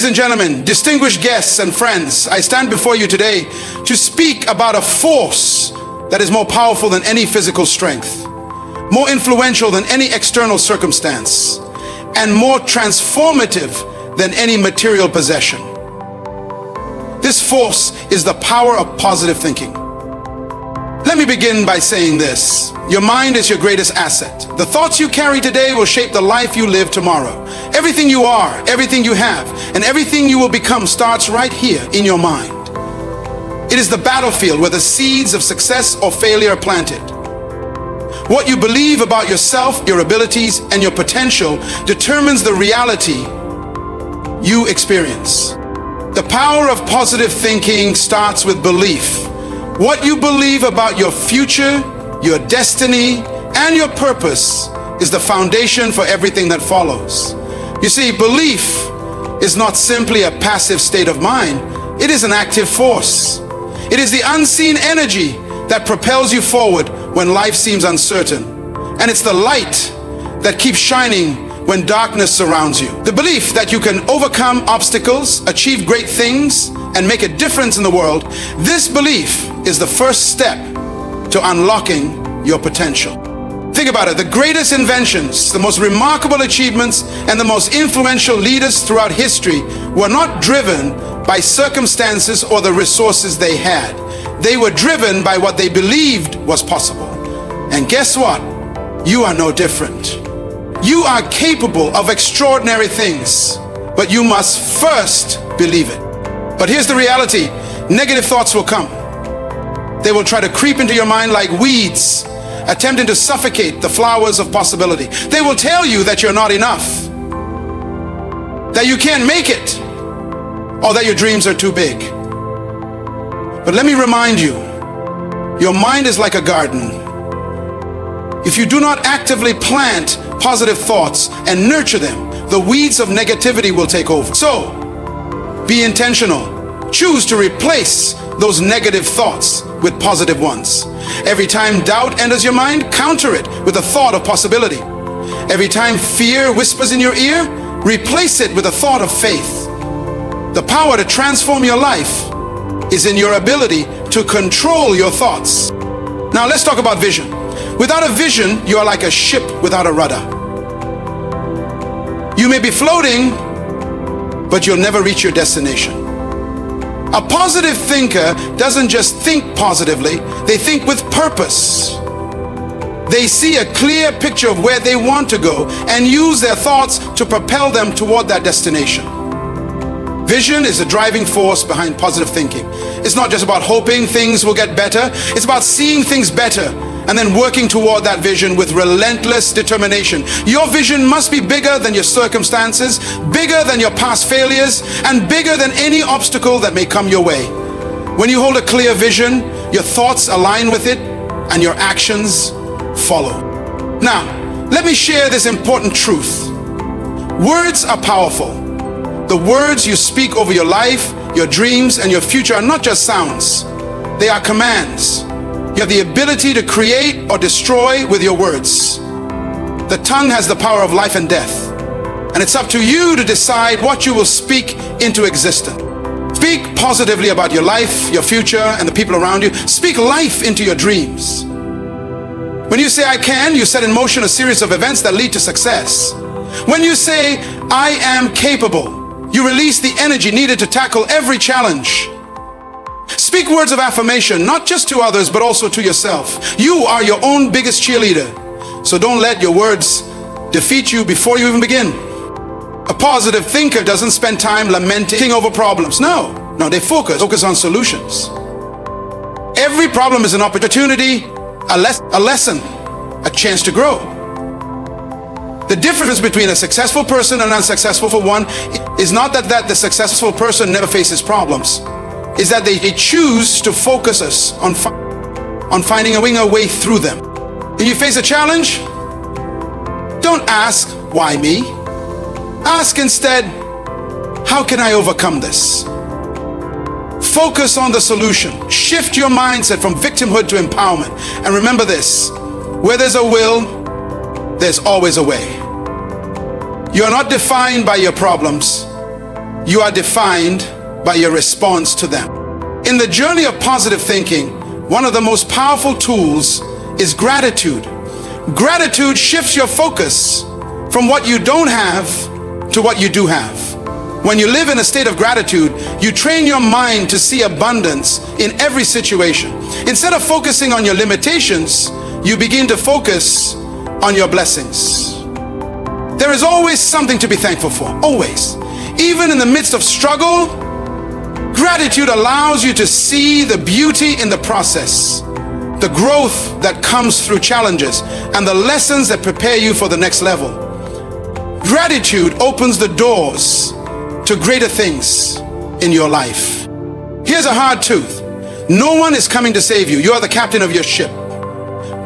Ladies and gentlemen, distinguished guests and friends, I stand before you today to speak about a force that is more powerful than any physical strength, more influential than any external circumstance, and more transformative than any material possession. This force is the power of positive thinking. Let me begin by saying this. Your mind is your greatest asset. The thoughts you carry today will shape the life you live tomorrow. Everything you are, everything you have, and everything you will become starts right here in your mind. It is the battlefield where the seeds of success or failure are planted. What you believe about yourself, your abilities, and your potential determines the reality you experience. The power of positive thinking starts with belief. What you believe about your future, your destiny, and your purpose is the foundation for everything that follows. You see, belief is not simply a passive state of mind, it is an active force. It is the unseen energy that propels you forward when life seems uncertain. And it's the light that keeps shining when darkness surrounds you. The belief that you can overcome obstacles, achieve great things, and make a difference in the world, this belief is the first step to unlocking your potential. Think about it. The greatest inventions, the most remarkable achievements, and the most influential leaders throughout history were not driven by circumstances or the resources they had. They were driven by what they believed was possible. And guess what? You are no different. You are capable of extraordinary things, but you must first believe it. But here's the reality. Negative thoughts will come. They will try to creep into your mind like weeds, attempting to suffocate the flowers of possibility. They will tell you that you're not enough, that you can't make it, or that your dreams are too big. But let me remind you, your mind is like a garden. If you do not actively plant positive thoughts and nurture them, the weeds of negativity will take over. So, be intentional. Choose to replace those negative thoughts with positive ones. Every time doubt enters your mind, counter it with a thought of possibility. Every time fear whispers in your ear, replace it with a thought of faith. The power to transform your life is in your ability to control your thoughts. Now let's talk about vision. Without a vision, you are like a ship without a rudder. You may be floating, but you'll never reach your destination. A positive thinker doesn't just think positively, they think with purpose. They see a clear picture of where they want to go and use their thoughts to propel them toward that destination. Vision is the driving force behind positive thinking. It's not just about hoping things will get better, it's about seeing things better and then working toward that vision with relentless determination. Your vision must be bigger than your circumstances, bigger than your past failures, and bigger than any obstacle that may come your way. When you hold a clear vision, your thoughts align with it and your actions follow. Now, let me share this important truth. Words are powerful. The words you speak over your life, your dreams, and your future are not just sounds. They are commands. You have the ability to create or destroy with your words. The tongue has the power of life and death, and it's up to you to decide what you will speak into existence. Speak positively about your life, your future, and the people around you. Speak life into your dreams. When you say I can, you set in motion a series of events that lead to success. When you say I am capable, you release the energy needed to tackle every challenge. Speak words of affirmation, not just to others, but also to yourself. You are your own biggest cheerleader, so don't let your words defeat you before you even begin. A positive thinker doesn't spend time lamenting over problems. No, they focus on solutions. Every problem is an opportunity, a lesson, a chance to grow. The difference between a successful person and an unsuccessful one is not that the successful person never faces problems. Is that they choose to focus us on finding a way through them. If you face a challenge, don't ask, why me? Ask instead, how can I overcome this? Focus on the solution. Shift your mindset from victimhood to empowerment. And remember this, where there's a will, there's always a way. You are not defined by your problems. you are defined by your response to them. In the journey of positive thinking, one of the most powerful tools is gratitude. Gratitude shifts your focus from what you don't have to what you do have. When you live in a state of gratitude, you train your mind to see abundance in every situation. Instead of focusing on your limitations, you begin to focus on your blessings. There is always something to be thankful for, always. Even in the midst of struggle, gratitude allows you to see the beauty in the process, the growth that comes through challenges, and the lessons that prepare you for the next level. Gratitude opens the doors to greater things in your life. Here's a hard truth. No one is coming to save you. You are the captain of your ship.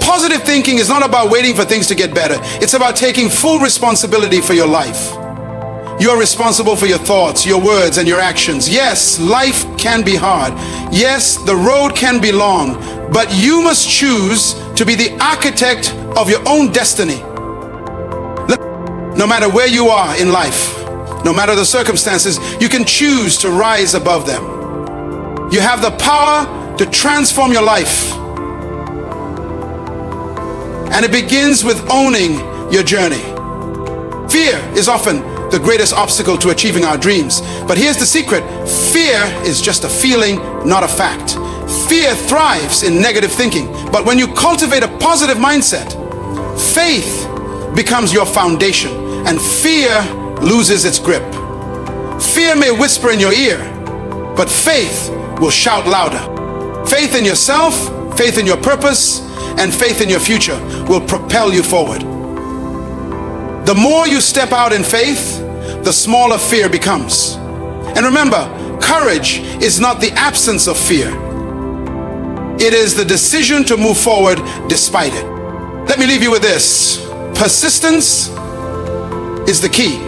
Positive thinking is not about waiting for things to get better. It's about taking full responsibility for your life. You're responsible for your thoughts, your words, and your actions. Yes, life can be hard. Yes, the road can be long, but you must choose to be the architect of your own destiny. No matter where you are in life, no matter the circumstances, you can choose to rise above them. You have the power to transform your life. And it begins with owning your journey. Fear is often the greatest obstacle to achieving our dreams. But here's the secret. Fear is just a feeling, not a fact. Fear thrives in negative thinking. But when you cultivate a positive mindset, faith becomes your foundation, and fear loses its grip. Fear may whisper in your ear, but faith will shout louder. Faith in yourself, faith in your purpose, and faith in your future will propel you forward. The more you step out in faith, the smaller fear becomes. And remember, courage is not the absence of fear. It is the decision to move forward despite it. Let me leave you with this. Persistence is the key.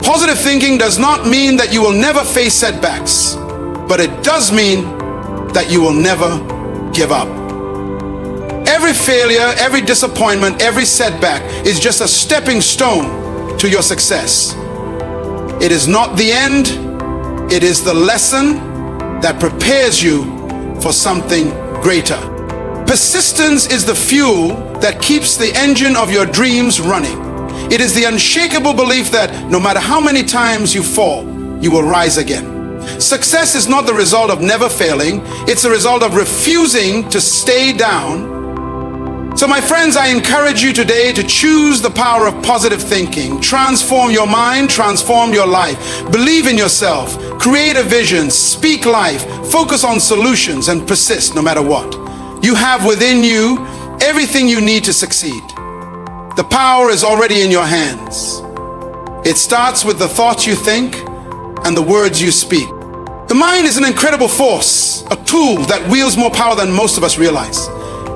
Positive thinking does not mean that you will never face setbacks, but it does mean that you will never give up. Every failure, every disappointment, every setback is just a stepping stone to your success. It is not the end, it is the lesson that prepares you for something greater. Persistence is the fuel that keeps the engine of your dreams running. It is the unshakable belief that no matter how many times you fall, you will rise again. Success is not the result of never failing, it's the result of refusing to stay down. So my friends, I encourage you today to choose the power of positive thinking. Transform your mind, transform your life. Believe in yourself, create a vision, speak life, focus on solutions, and persist no matter what. You have within you everything you need to succeed. The power is already in your hands. It starts with the thoughts you think and the words you speak. The mind is an incredible force, a tool that wields more power than most of us realize.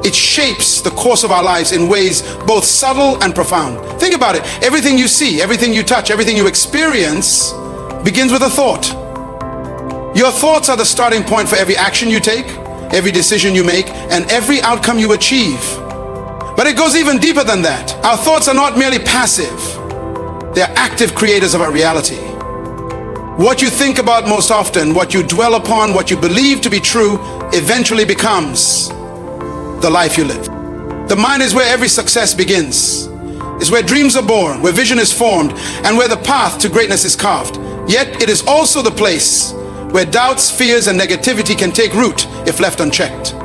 It shapes the course of our lives in ways both subtle and profound. Think about it. Everything you see, everything you touch, everything you experience begins with a thought. Your thoughts are the starting point for every action you take, every decision you make, and every outcome you achieve. But it goes even deeper than that. Our thoughts are not merely passive. They are active creators of our reality. What you think about most often, what you dwell upon, what you believe to be true, eventually becomes the life you live. The mind is where every success begins. It's where dreams are born, where vision is formed, and where the path to greatness is carved. Yet it is also the place where doubts, fears, and negativity can take root if left unchecked.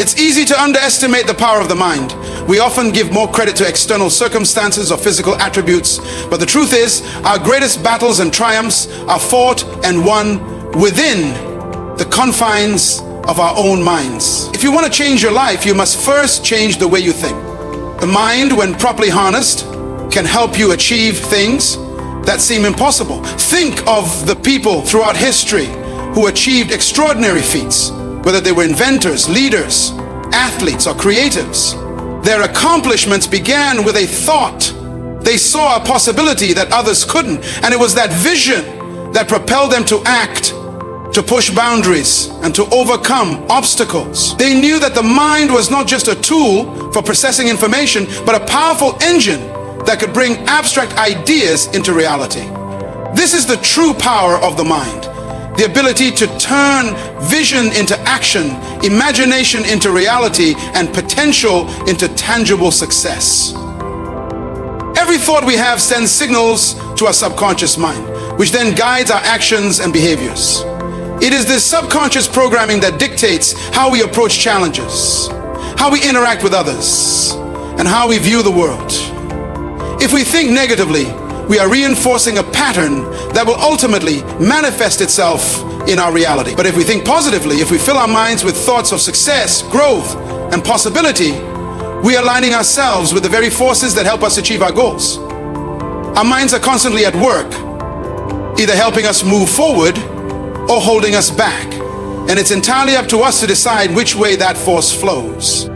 It's easy to underestimate the power of the mind. We often give more credit to external circumstances or physical attributes, but the truth is, our greatest battles and triumphs are fought and won within the confines of our own minds. If you want to change your life, you must first change the way you think. The mind, when properly harnessed, can help you achieve things that seem impossible. Think of the people throughout history who achieved extraordinary feats, whether they were inventors, leaders, athletes, or creatives. Their accomplishments began with a thought. They saw a possibility that others couldn't, and it was that vision that propelled them to act, to push boundaries, and to overcome obstacles. They knew that the mind was not just a tool for processing information, but a powerful engine that could bring abstract ideas into reality. This is the true power of the mind, the ability to turn vision into action, imagination into reality, and potential into tangible success. Every thought we have sends signals to our subconscious mind, which then guides our actions and behaviors. It is this subconscious programming that dictates how we approach challenges, how we interact with others, and how we view the world. If we think negatively, we are reinforcing a pattern that will ultimately manifest itself in our reality. But if we think positively, if we fill our minds with thoughts of success, growth, and possibility, we are aligning ourselves with the very forces that help us achieve our goals. Our minds are constantly at work, either helping us move forward or holding us back. And it's entirely up to us to decide which way that force flows.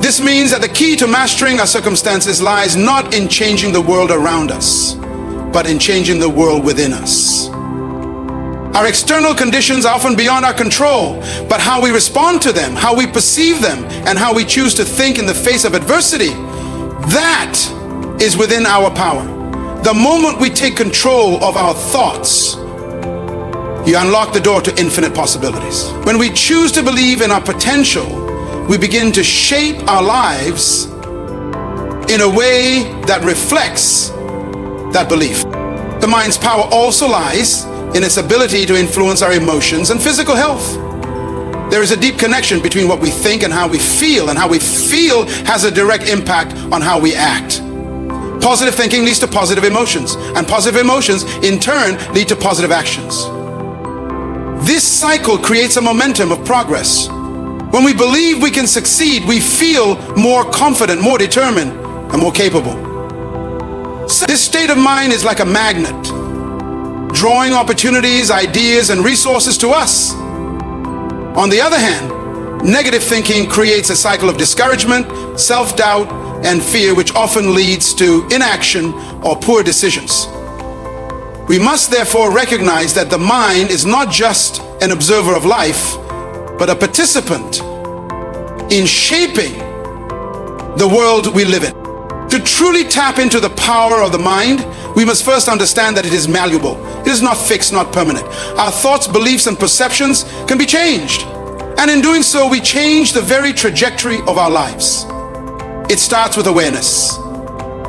This means that the key to mastering our circumstances lies not in changing the world around us, but in changing the world within us. Our external conditions are often beyond our control, but how we respond to them, how we perceive them, and how we choose to think in the face of adversity, that is within our power. The moment we take control of our thoughts, you unlock the door to infinite possibilities. When we choose to believe in our potential, we begin to shape our lives in a way that reflects that belief. The mind's power also lies in its ability to influence our emotions and physical health. There is a deep connection between what we think and how we feel, and how we feel has a direct impact on how we act. Positive thinking leads to positive emotions, and positive emotions in turn lead to positive actions. This cycle creates a momentum of progress. When we believe we can succeed, we feel more confident, more determined, and more capable. This state of mind is like a magnet, drawing opportunities, ideas, and resources to us. On the other hand, negative thinking creates a cycle of discouragement, self-doubt, and fear, which often leads to inaction or poor decisions. We must therefore recognize that the mind is not just an observer of life, but a participant in shaping the world we live in. To truly tap into the power of the mind, we must first understand that it is malleable. It is not fixed, not permanent. Our thoughts, beliefs, and perceptions can be changed. And in doing so, we change the very trajectory of our lives. It starts with awareness,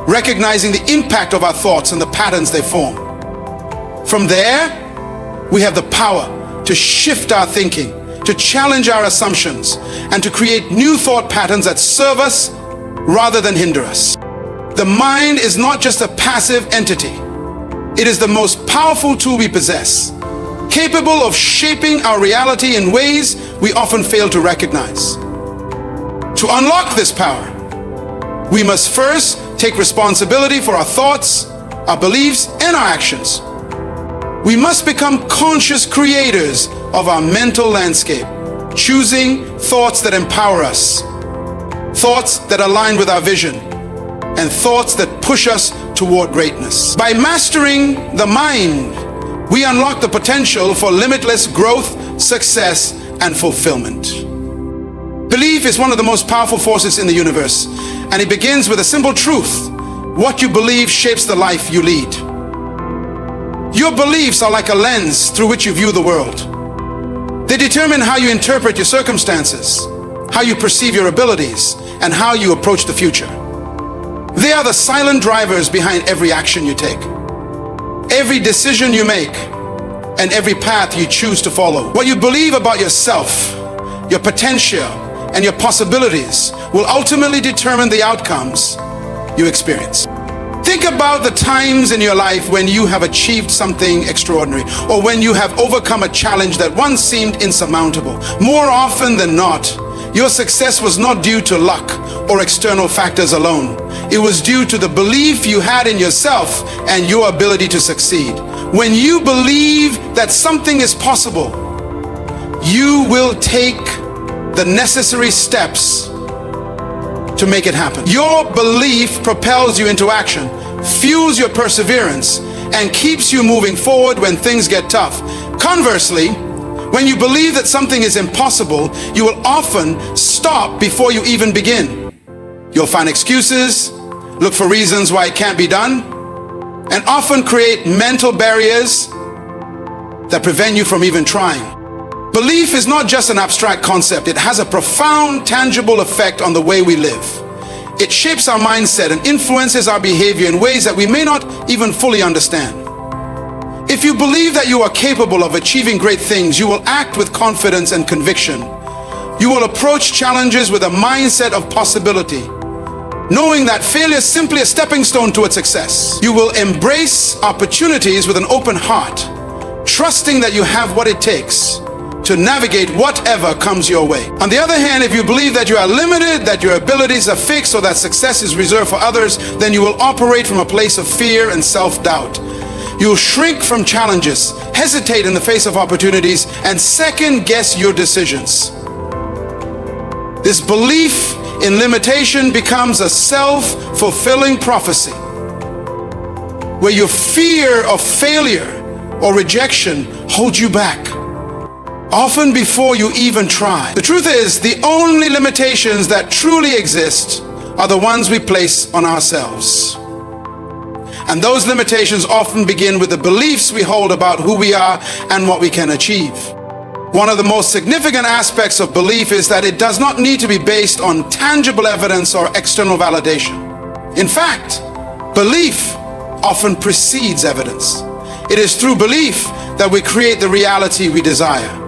recognizing the impact of our thoughts and the patterns they form. From there, we have the power to shift our thinking, to challenge our assumptions, and to create new thought patterns that serve us rather than hinder us. The mind is not just a passive entity. It is the most powerful tool we possess, capable of shaping our reality in ways we often fail to recognize. To unlock this power, we must first take responsibility for our thoughts, our beliefs, and our actions. We must become conscious creators of our mental landscape, choosing thoughts that empower us, thoughts that align with our vision, and thoughts that push us toward greatness. By mastering the mind, we unlock the potential for limitless growth, success, and fulfillment. Belief is one of the most powerful forces in the universe, and it begins with a simple truth: what you believe shapes the life you lead. Your beliefs are like a lens through which you view the world. They determine how you interpret your circumstances, how you perceive your abilities, and how you approach the future. They are the silent drivers behind every action you take, every decision you make, and every path you choose to follow. What you believe about yourself, your potential, and your possibilities will ultimately determine the outcomes you experience. Think about the times in your life when you have achieved something extraordinary, or when you have overcome a challenge that once seemed insurmountable. More often than not, your success was not due to luck or external factors alone. It was due to the belief you had in yourself and your ability to succeed. When you believe that something is possible, you will take the necessary steps to make it happen. Your belief propels you into action, fuels your perseverance, and keeps you moving forward when things get tough. Conversely, when you believe that something is impossible, you will often stop before you even begin. You'll find excuses, look for reasons why it can't be done, and often create mental barriers that prevent you from even trying. Belief is not just an abstract concept. It has a profound, tangible effect on the way we live. It shapes our mindset and influences our behavior in ways that we may not even fully understand. If you believe that you are capable of achieving great things, you will act with confidence and conviction. You will approach challenges with a mindset of possibility, knowing that failure is simply a stepping stone toward success. You will embrace opportunities with an open heart, trusting that you have what it takes to navigate whatever comes your way. On the other hand, if you believe that you are limited, that your abilities are fixed, or that success is reserved for others, then you will operate from a place of fear and self-doubt. You will shrink from challenges, hesitate in the face of opportunities, and second-guess your decisions. This belief in limitation becomes a self-fulfilling prophecy, where your fear of failure or rejection holds you back, often before you even try. The truth is, the only limitations that truly exist are the ones we place on ourselves. And those limitations often begin with the beliefs we hold about who we are and what we can achieve. One of the most significant aspects of belief is that it does not need to be based on tangible evidence or external validation. In fact, belief often precedes evidence. It is through belief that we create the reality we desire.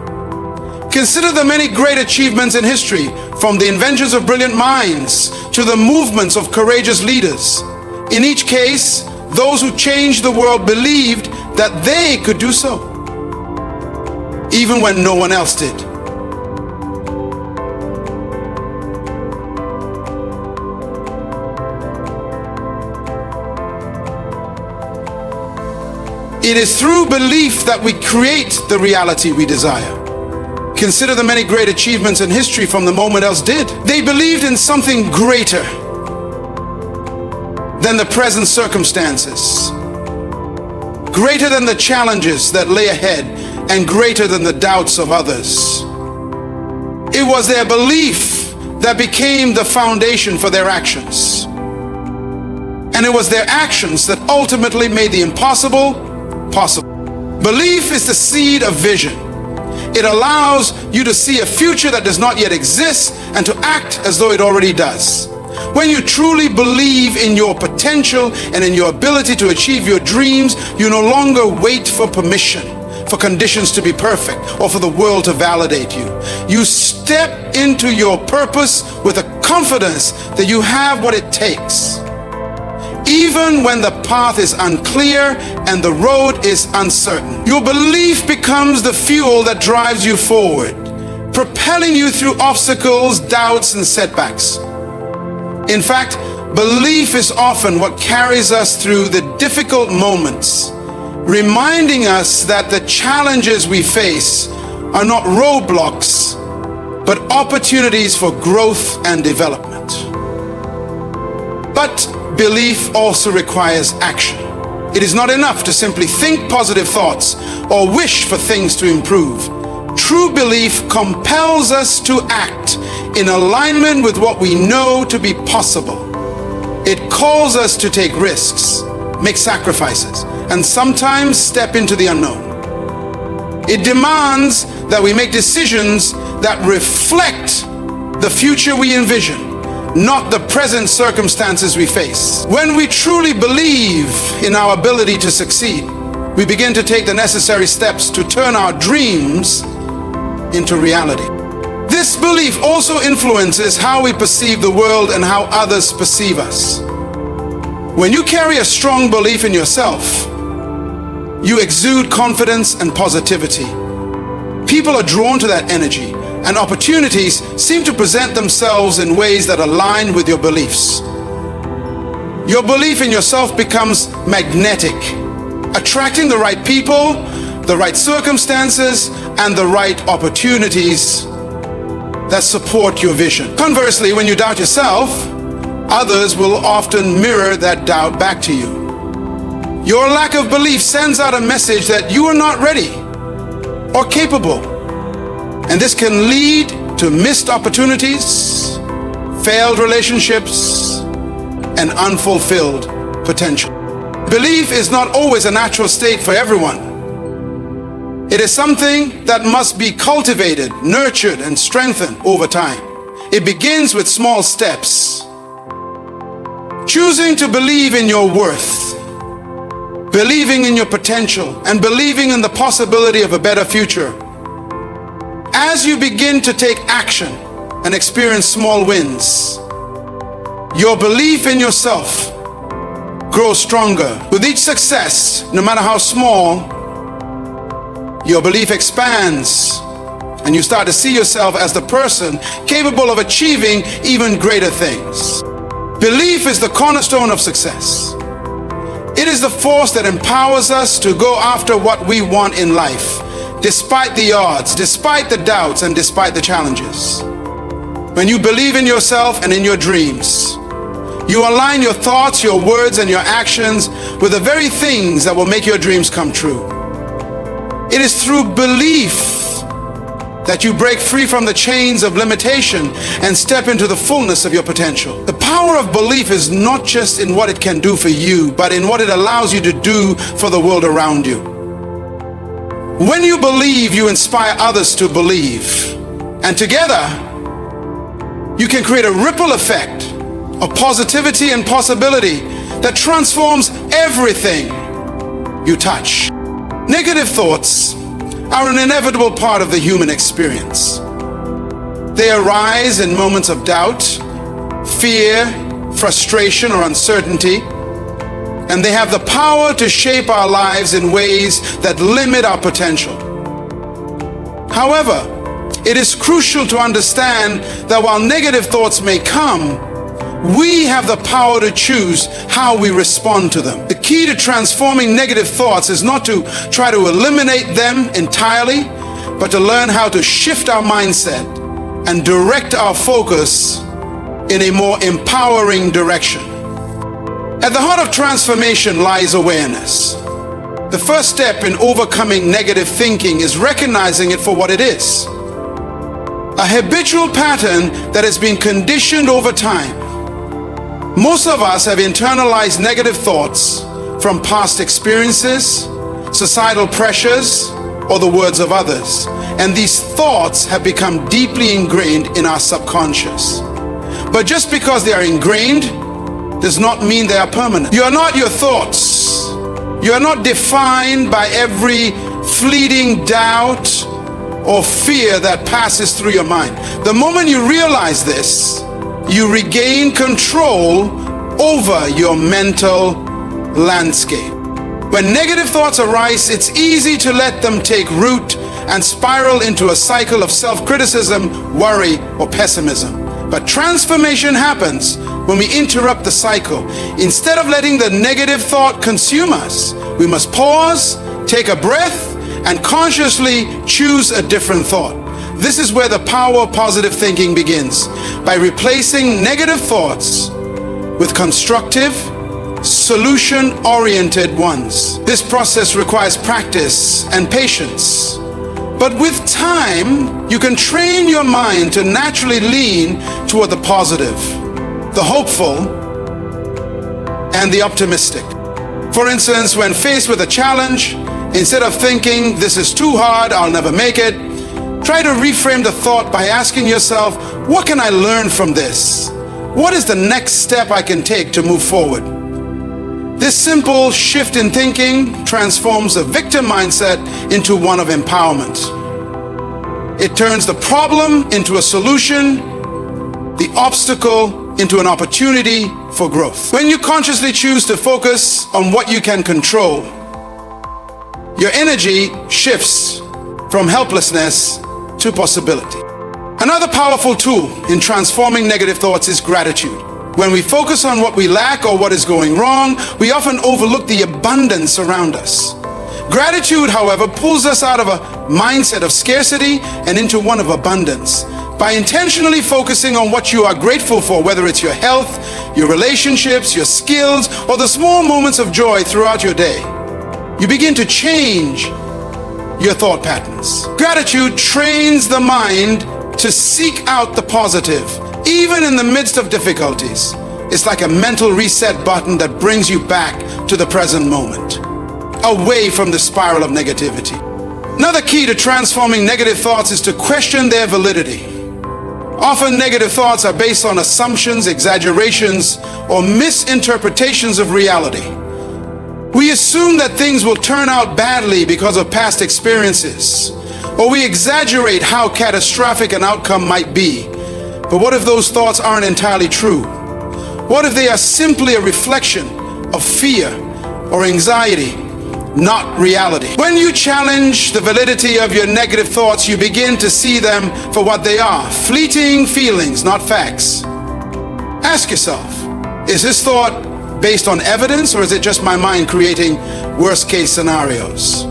Consider the many great achievements in history, from the inventions of brilliant minds to the movements of courageous leaders. In each case, those who changed the world believed that they could do so, even when no one else did. It is through belief that we create the reality we desire. Consider the many great achievements in history from the moment else did. They believed in something greater than the present circumstances, greater than the challenges that lay ahead, and greater than the doubts of others. It was their belief that became the foundation for their actions. And it was their actions that ultimately made the impossible possible. Belief is the seed of vision. It allows you to see a future that does not yet exist and to act as though it already does. When you truly believe in your potential and in your ability to achieve your dreams, you no longer wait for permission, for conditions to be perfect, or for the world to validate you. You step into your purpose with a confidence that you have what it takes, even when the path is unclear and the road is uncertain. Your belief becomes the fuel that drives you forward, propelling you through obstacles, doubts, and setbacks. In fact, belief is often what carries us through the difficult moments, reminding us that the challenges we face are not roadblocks, but opportunities for growth and development. But belief also requires action. It is not enough to simply think positive thoughts or wish for things to improve. True belief compels us to act in alignment with what we know to be possible. It calls us to take risks, make sacrifices, and sometimes step into the unknown. It demands that we make decisions that reflect the future we envision, not the present circumstances we face. When we truly believe in our ability to succeed, we begin to take the necessary steps to turn our dreams into reality. This belief also influences how we perceive the world and how others perceive us. When you carry a strong belief in yourself, you exude confidence and positivity. People are drawn to that energy, and opportunities seem to present themselves in ways that align with your beliefs. Your belief in yourself becomes magnetic, attracting the right people, the right circumstances, and the right opportunities that support your vision. Conversely, when you doubt yourself, others will often mirror that doubt back to you. Your lack of belief sends out a message that you are not ready or capable, and this can lead to missed opportunities, failed relationships, and unfulfilled potential. Belief is not always a natural state for everyone. It is something that must be cultivated, nurtured, and strengthened over time. It begins with small steps. Choosing to believe in your worth, believing in your potential, and believing in the possibility of a better future. As you begin to take action and experience small wins, your belief in yourself grows stronger. With each success, no matter how small, your belief expands, and you start to see yourself as the person capable of achieving even greater things. Belief is the cornerstone of success. It is the force that empowers us to go after what we want in life, despite the odds, despite the doubts, and despite the challenges. When you believe in yourself and in your dreams, you align your thoughts, your words, and your actions with the very things that will make your dreams come true. It is through belief that you break free from the chains of limitation and step into the fullness of your potential. The power of belief is not just in what it can do for you, but in what it allows you to do for the world around you. When you believe, you inspire others to believe. And together, you can create a ripple effect of positivity and possibility that transforms everything you touch. Negative thoughts are an inevitable part of the human experience. They arise in moments of doubt, fear, frustration, or uncertainty, and they have the power to shape our lives in ways that limit our potential. However, it is crucial to understand that while negative thoughts may come, we have the power to choose how we respond to them. The key to transforming negative thoughts is not to try to eliminate them entirely, but to learn how to shift our mindset and direct our focus in a more empowering direction. At the heart of transformation lies awareness. The first step in overcoming negative thinking is recognizing it for what it is: a habitual pattern that has been conditioned over time. Most of us have internalized negative thoughts from past experiences, societal pressures, or the words of others. And these thoughts have become deeply ingrained in our subconscious. But just because they are ingrained does not mean they are permanent. You are not your thoughts. You are not defined by every fleeting doubt or fear that passes through your mind. The moment you realize this, you regain control over your mental landscape. When negative thoughts arise, it's easy to let them take root and spiral into a cycle of self-criticism, worry, or pessimism. But transformation happens when we interrupt the cycle. Instead of letting the negative thought consume us, we must pause, take a breath, and consciously choose a different thought. This is where the power of positive thinking begins, by replacing negative thoughts with constructive, solution-oriented ones. This process requires practice and patience. But with time, you can train your mind to naturally lean toward the positive, the hopeful, and the optimistic. For instance, when faced with a challenge, instead of thinking, "This is too hard, I'll never make it," try to reframe the thought by asking yourself, what can I learn from this? What is the next step I can take to move forward? This simple shift in thinking transforms a victim mindset into one of empowerment. It turns the problem into a solution, the obstacle into an opportunity for growth. When you consciously choose to focus on what you can control, your energy shifts from helplessness to possibility. Another powerful tool in transforming negative thoughts is gratitude. When we focus on what we lack or what is going wrong, we often overlook the abundance around us. Gratitude, however, pulls us out of a mindset of scarcity and into one of abundance. By intentionally focusing on what you are grateful for, whether it's your health, your relationships, your skills, or the small moments of joy throughout your day, you begin to change your thought patterns. Gratitude trains the mind to seek out the positive, even in the midst of difficulties. It's like a mental reset button that brings you back to the present moment, away from the spiral of negativity. Another key to transforming negative thoughts is to question their validity. Often negative thoughts are based on assumptions, exaggerations, or misinterpretations of reality. We assume that things will turn out badly because of past experiences, or we exaggerate how catastrophic an outcome might be. But what if those thoughts aren't entirely true? What if they are simply a reflection of fear or anxiety, not reality? When you challenge the validity of your negative thoughts, you begin to see them for what they are, fleeting feelings, not facts. Ask yourself, is this thought based on evidence, or is it just my mind creating worst-case scenarios?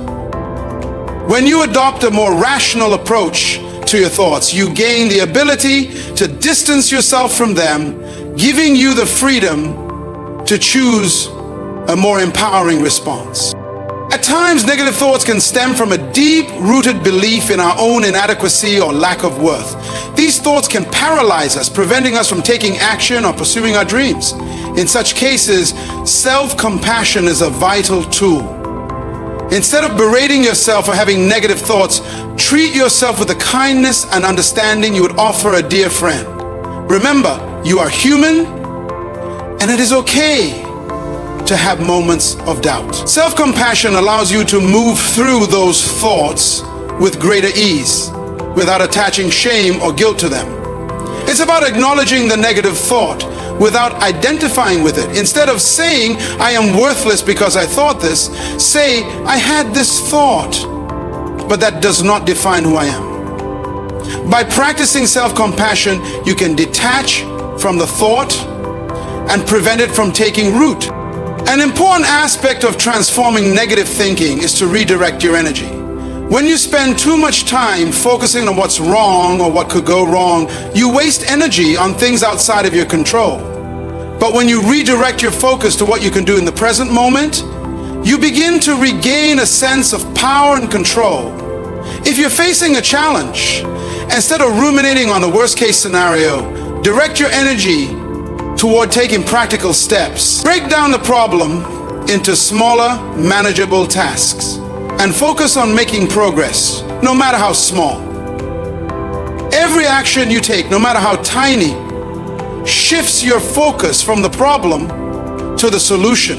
When you adopt a more rational approach to your thoughts, you gain the ability to distance yourself from them, giving you the freedom to choose a more empowering response. At times, negative thoughts can stem from a deep-rooted belief in our own inadequacy or lack of worth. These thoughts can paralyze us, preventing us from taking action or pursuing our dreams. In such cases, self-compassion is a vital tool. Instead of berating yourself for having negative thoughts, treat yourself with the kindness and understanding you would offer a dear friend. Remember, you are human, and it is okay to have moments of doubt. Self-compassion allows you to move through those thoughts with greater ease, without attaching shame or guilt to them. It's about acknowledging the negative thought without identifying with it. Instead of saying, I am worthless because I thought this, say, I had this thought, but that does not define who I am. By practicing self-compassion, you can detach from the thought and prevent it from taking root. An important aspect of transforming negative thinking is to redirect your energy. When you spend too much time focusing on what's wrong or what could go wrong, you waste energy on things outside of your control. But when you redirect your focus to what you can do in the present moment, you begin to regain a sense of power and control. If you're facing a challenge, instead of ruminating on the worst-case scenario, direct your energy toward taking practical steps. Break down the problem into smaller, manageable tasks and focus on making progress, no matter how small. Every action you take, no matter how tiny, shifts your focus from the problem to the solution.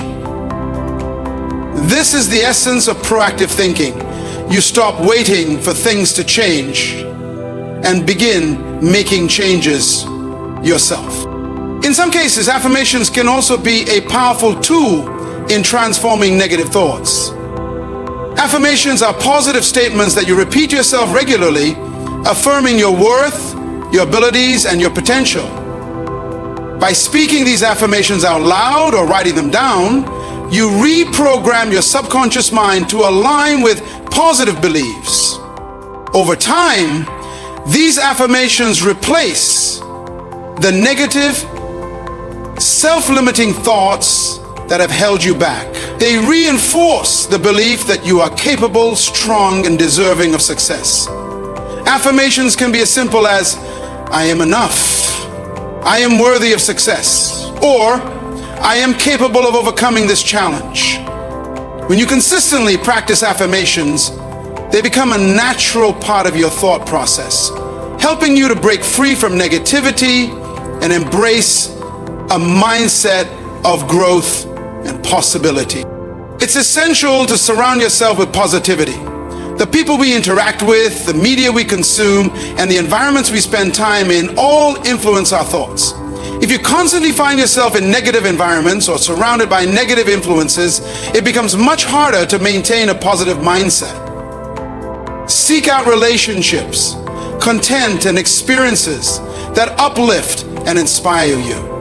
This is the essence of proactive thinking. You stop waiting for things to change and begin making changes yourself. In some cases, affirmations can also be a powerful tool in transforming negative thoughts. Affirmations are positive statements that you repeat to yourself regularly, affirming your worth, your abilities, and your potential. By speaking these affirmations out loud or writing them down, you reprogram your subconscious mind to align with positive beliefs. Over time, these affirmations replace the negative, self-limiting thoughts that have held you back. They reinforce the belief that you are capable, strong, and deserving of success. Affirmations can be as simple as, I am enough, I am worthy of success, or I am capable of overcoming this challenge. When you consistently practice affirmations, they become a natural part of your thought process, helping you to break free from negativity and embrace a mindset of growth and possibility. It's essential to surround yourself with positivity. The people we interact with, the media we consume, and the environments we spend time in all influence our thoughts. If you constantly find yourself in negative environments or surrounded by negative influences, it becomes much harder to maintain a positive mindset. Seek out relationships, content, and experiences that uplift and inspire you.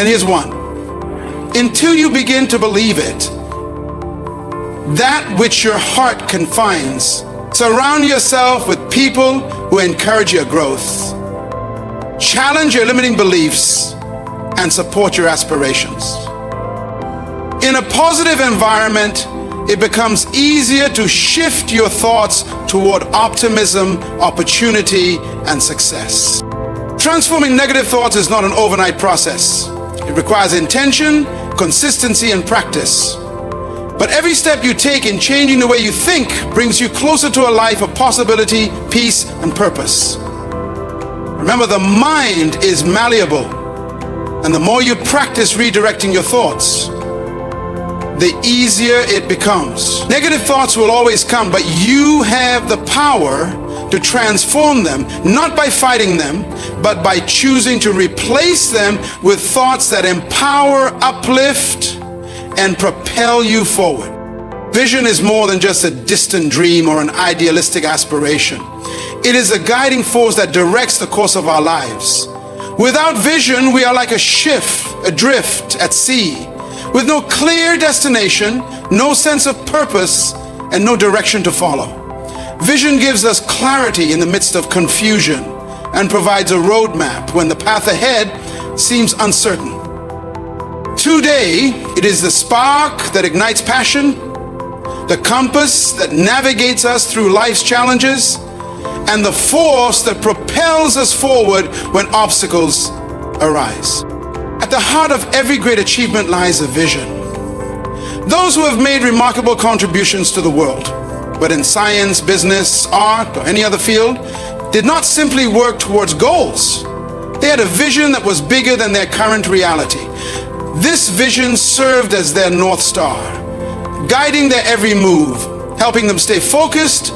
And here's one. Until you begin to believe it, that which your heart confines, surround yourself with people who encourage your growth, challenge your limiting beliefs, and support your aspirations. In a positive environment, it becomes easier to shift your thoughts toward optimism, opportunity, and success. Transforming negative thoughts is not an overnight process. It requires intention, consistency, and practice. But every step you take in changing the way you think brings you closer to a life of possibility, peace, and purpose. Remember, the mind is malleable, and the more you practice redirecting your thoughts, the easier it becomes. Negative thoughts will always come, but you have the power to transform them, not by fighting them, but by choosing to replace them with thoughts that empower, uplift, and propel you forward. Vision is more than just a distant dream or an idealistic aspiration. It is a guiding force that directs the course of our lives. Without vision, we are like a ship adrift at sea, with no clear destination, no sense of purpose, and no direction to follow. Vision gives us clarity in the midst of confusion and provides a roadmap when the path ahead seems uncertain. Today, it is the spark that ignites passion, the compass that navigates us through life's challenges, and the force that propels us forward when obstacles arise. At the heart of every great achievement lies a vision. Those who have made remarkable contributions to the world, whether in science, business, art, or any other field, did not simply work towards goals. They had a vision that was bigger than their current reality. This vision served as their North Star, guiding their every move, helping them stay focused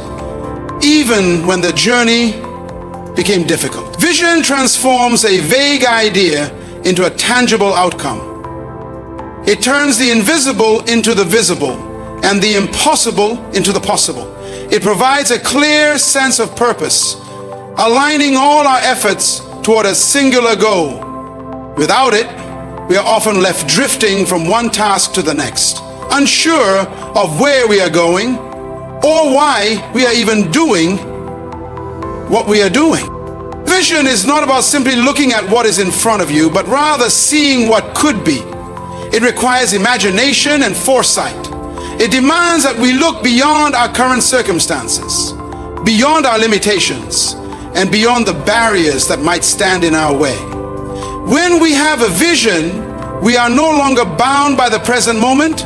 even when the journey became difficult. Vision transforms a vague idea into a tangible outcome. It turns the invisible into the visible and the impossible into the possible. It provides a clear sense of purpose, aligning all our efforts toward a singular goal. Without it, we are often left drifting from one task to the next, unsure of where we are going or why we are even doing what we are doing. Vision is not about simply looking at what is in front of you, but rather seeing what could be. It requires imagination and foresight. It demands that we look beyond our current circumstances, beyond our limitations, and beyond the barriers that might stand in our way. When we have a vision, we are no longer bound by the present moment.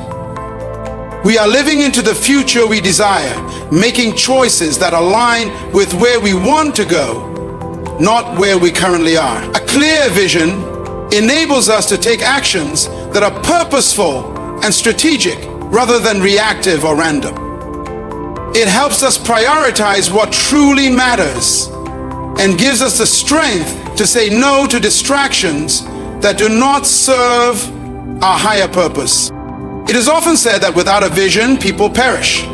We are living into the future we desire, making choices that align with where we want to go, not where we currently are. A clear vision enables us to take actions that are purposeful and strategic rather than reactive or random. It helps us prioritize what truly matters and gives us the strength to say no to distractions that do not serve our higher purpose. It is often said that without a vision, people perish.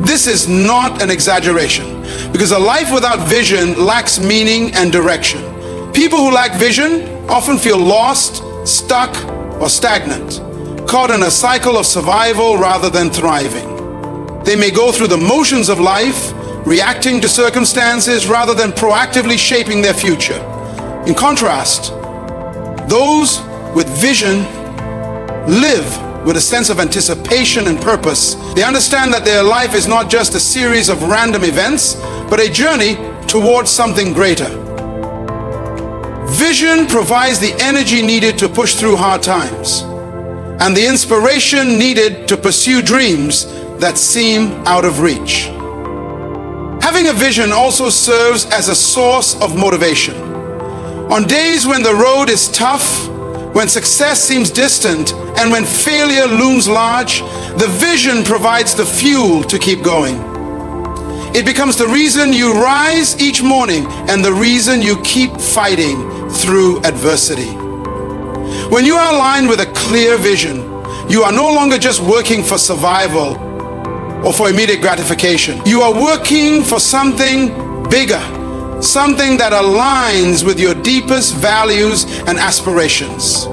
This is not an exaggeration, because a life without vision lacks meaning and direction. People who lack vision often feel lost, stuck, or stagnant, caught in a cycle of survival rather than thriving. They may go through the motions of life, reacting to circumstances rather than proactively shaping their future. In contrast, those with vision live with a sense of anticipation and purpose. They understand that their life is not just a series of random events, but a journey towards something greater. Vision provides the energy needed to push through hard times and the inspiration needed to pursue dreams that seem out of reach. Having a vision also serves as a source of motivation. On days when the road is tough, when success seems distant, and when failure looms large, the vision provides the fuel to keep going. It becomes the reason you rise each morning and the reason you keep fighting through adversity. When you are aligned with a clear vision, you are no longer just working for survival or for immediate gratification. You are working for something bigger, something that aligns with your deepest values and aspirations.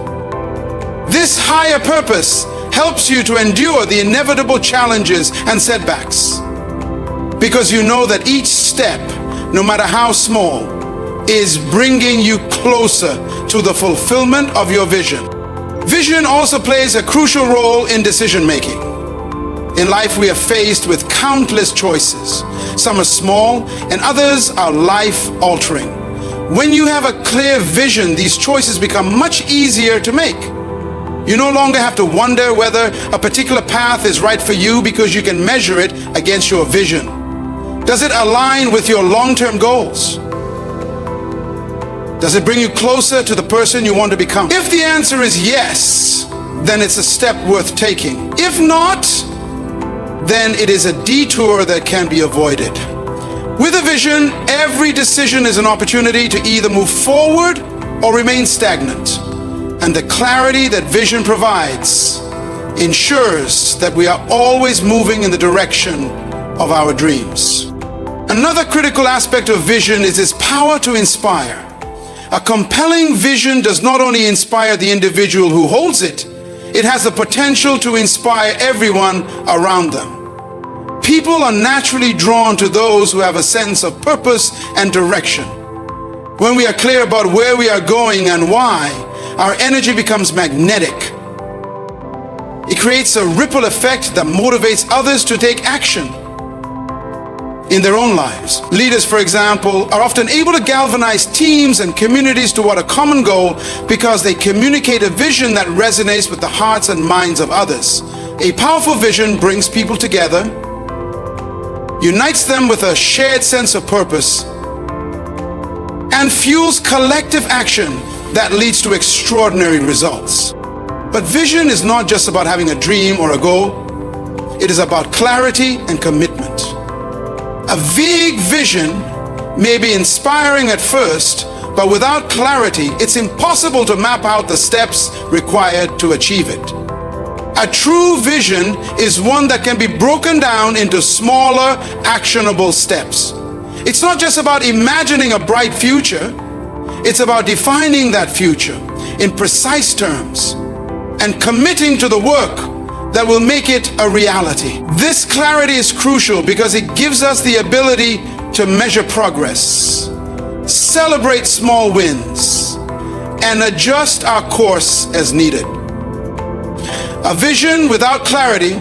This higher purpose helps you to endure the inevitable challenges and setbacks, because you know that each step, no matter how small, is bringing you closer to the fulfillment of your vision. Vision also plays a crucial role in decision making. In life, we are faced with countless choices. Some are small and others are life-altering. When you have a clear vision, these choices become much easier to make. You no longer have to wonder whether a particular path is right for you because you can measure it against your vision. Does it align with your long-term goals? Does it bring you closer to the person you want to become? If the answer is yes, then it's a step worth taking. If not, then it is a detour that can be avoided. With a vision, every decision is an opportunity to either move forward or remain stagnant. And the clarity that vision provides ensures that we are always moving in the direction of our dreams. Another critical aspect of vision is its power to inspire. A compelling vision does not only inspire the individual who holds it, it has the potential to inspire everyone around them. People are naturally drawn to those who have a sense of purpose and direction. When we are clear about where we are going and why, our energy becomes magnetic. It creates a ripple effect that motivates others to take action in their own lives. Leaders, for example, are often able to galvanize teams and communities toward a common goal because they communicate a vision that resonates with the hearts and minds of others. A powerful vision brings people together, unites them with a shared sense of purpose, and fuels collective action that leads to extraordinary results. But vision is not just about having a dream or a goal. It is about clarity and commitment. A vague vision may be inspiring at first, but without clarity, it's impossible to map out the steps required to achieve it. A true vision is one that can be broken down into smaller, actionable steps. It's not just about imagining a bright future. It's about defining that future in precise terms and committing to the work that will make it a reality. This clarity is crucial because it gives us the ability to measure progress, celebrate small wins, and adjust our course as needed. A vision without clarity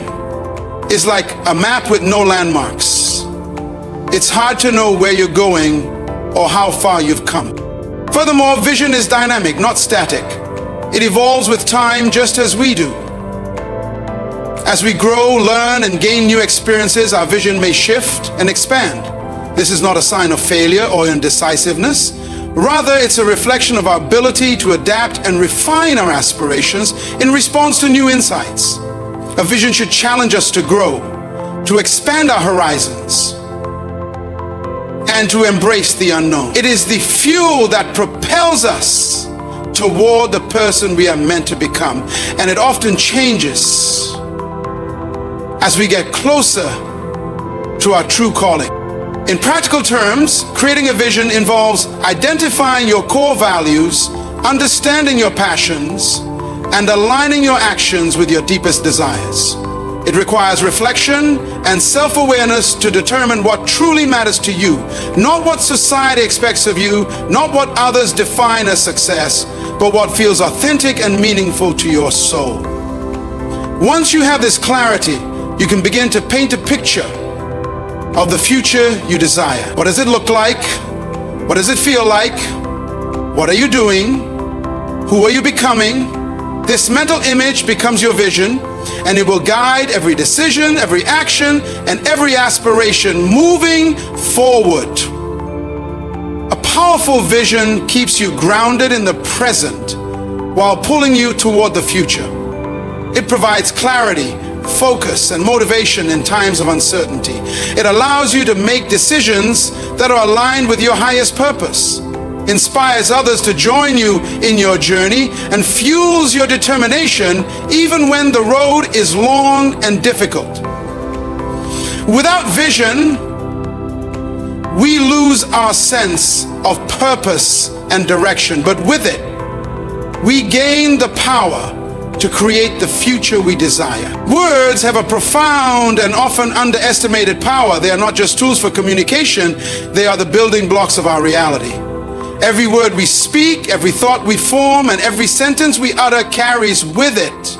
is like a map with no landmarks. It's hard to know where you're going or how far you've come. Furthermore, vision is dynamic, not static. It evolves with time just as we do. As we grow, learn, and gain new experiences, our vision may shift and expand. This is not a sign of failure or indecisiveness. Rather, it's a reflection of our ability to adapt and refine our aspirations in response to new insights. A vision should challenge us to grow, to expand our horizons, and to embrace the unknown. It is the fuel that propels us toward the person we are meant to become, and it often changes as we get closer to our true calling. In practical terms, creating a vision involves identifying your core values, understanding your passions, and aligning your actions with your deepest desires. It requires reflection and self-awareness to determine what truly matters to you, not what society expects of you, not what others define as success, but what feels authentic and meaningful to your soul. Once you have this clarity, you can begin to paint a picture of the future you desire. What does it look like? What does it feel like? What are you doing? Who are you becoming? This mental image becomes your vision, and it will guide every decision, every action, and every aspiration moving forward. A powerful vision keeps you grounded in the present while pulling you toward the future. It provides clarity, focus, and motivation in times of uncertainty. It allows you to make decisions that are aligned with your highest purpose, inspires others to join you in your journey, and fuels your determination even when the road is long and difficult. Without vision, we lose our sense of purpose and direction, but with it, we gain the power to create the future we desire. Words have a profound and often underestimated power. They are not just tools for communication, they are the building blocks of our reality. Every word we speak, every thought we form, and every sentence we utter carries with it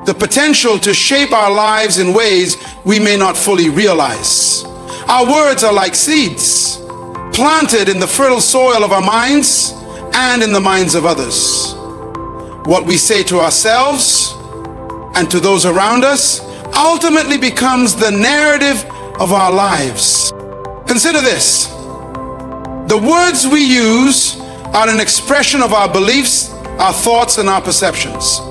the potential to shape our lives in ways we may not fully realize. Our words are like seeds, planted in the fertile soil of our minds and in the minds of others. What we say to ourselves and to those around us ultimately becomes the narrative of our lives. Consider this. The words we use are an expression of our beliefs, our thoughts, and our perceptions.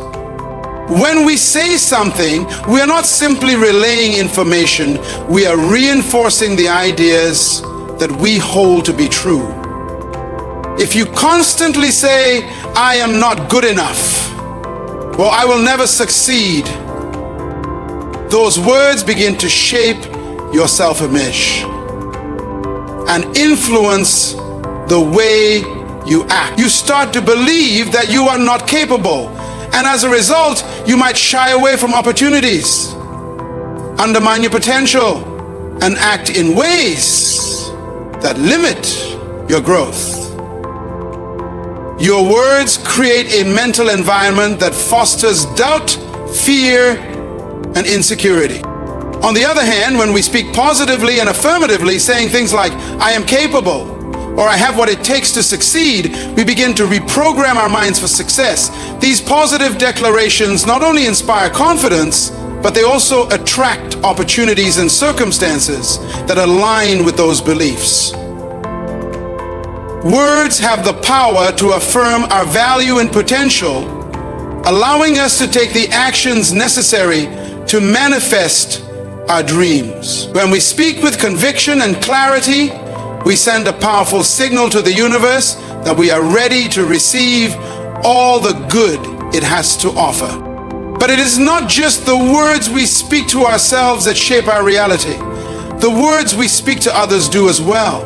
When we say something, we are not simply relaying information, we are reinforcing the ideas that we hold to be true. If you constantly say, "I am not good enough," or "I will never succeed," those words begin to shape your self-image and influence the way you act. You start to believe that you are not capable, and as a result, you might shy away from opportunities, undermine your potential, and act in ways that limit your growth. Your words create a mental environment that fosters doubt, fear, and insecurity. On the other hand, when we speak positively and affirmatively, saying things like, "I am capable," or "I have what it takes to succeed," we begin to reprogram our minds for success. These positive declarations not only inspire confidence, but they also attract opportunities and circumstances that align with those beliefs. Words have the power to affirm our value and potential, allowing us to take the actions necessary to manifest our dreams. When we speak with conviction and clarity, we send a powerful signal to the universe that we are ready to receive all the good it has to offer. But it is not just the words we speak to ourselves that shape our reality. The words we speak to others do as well.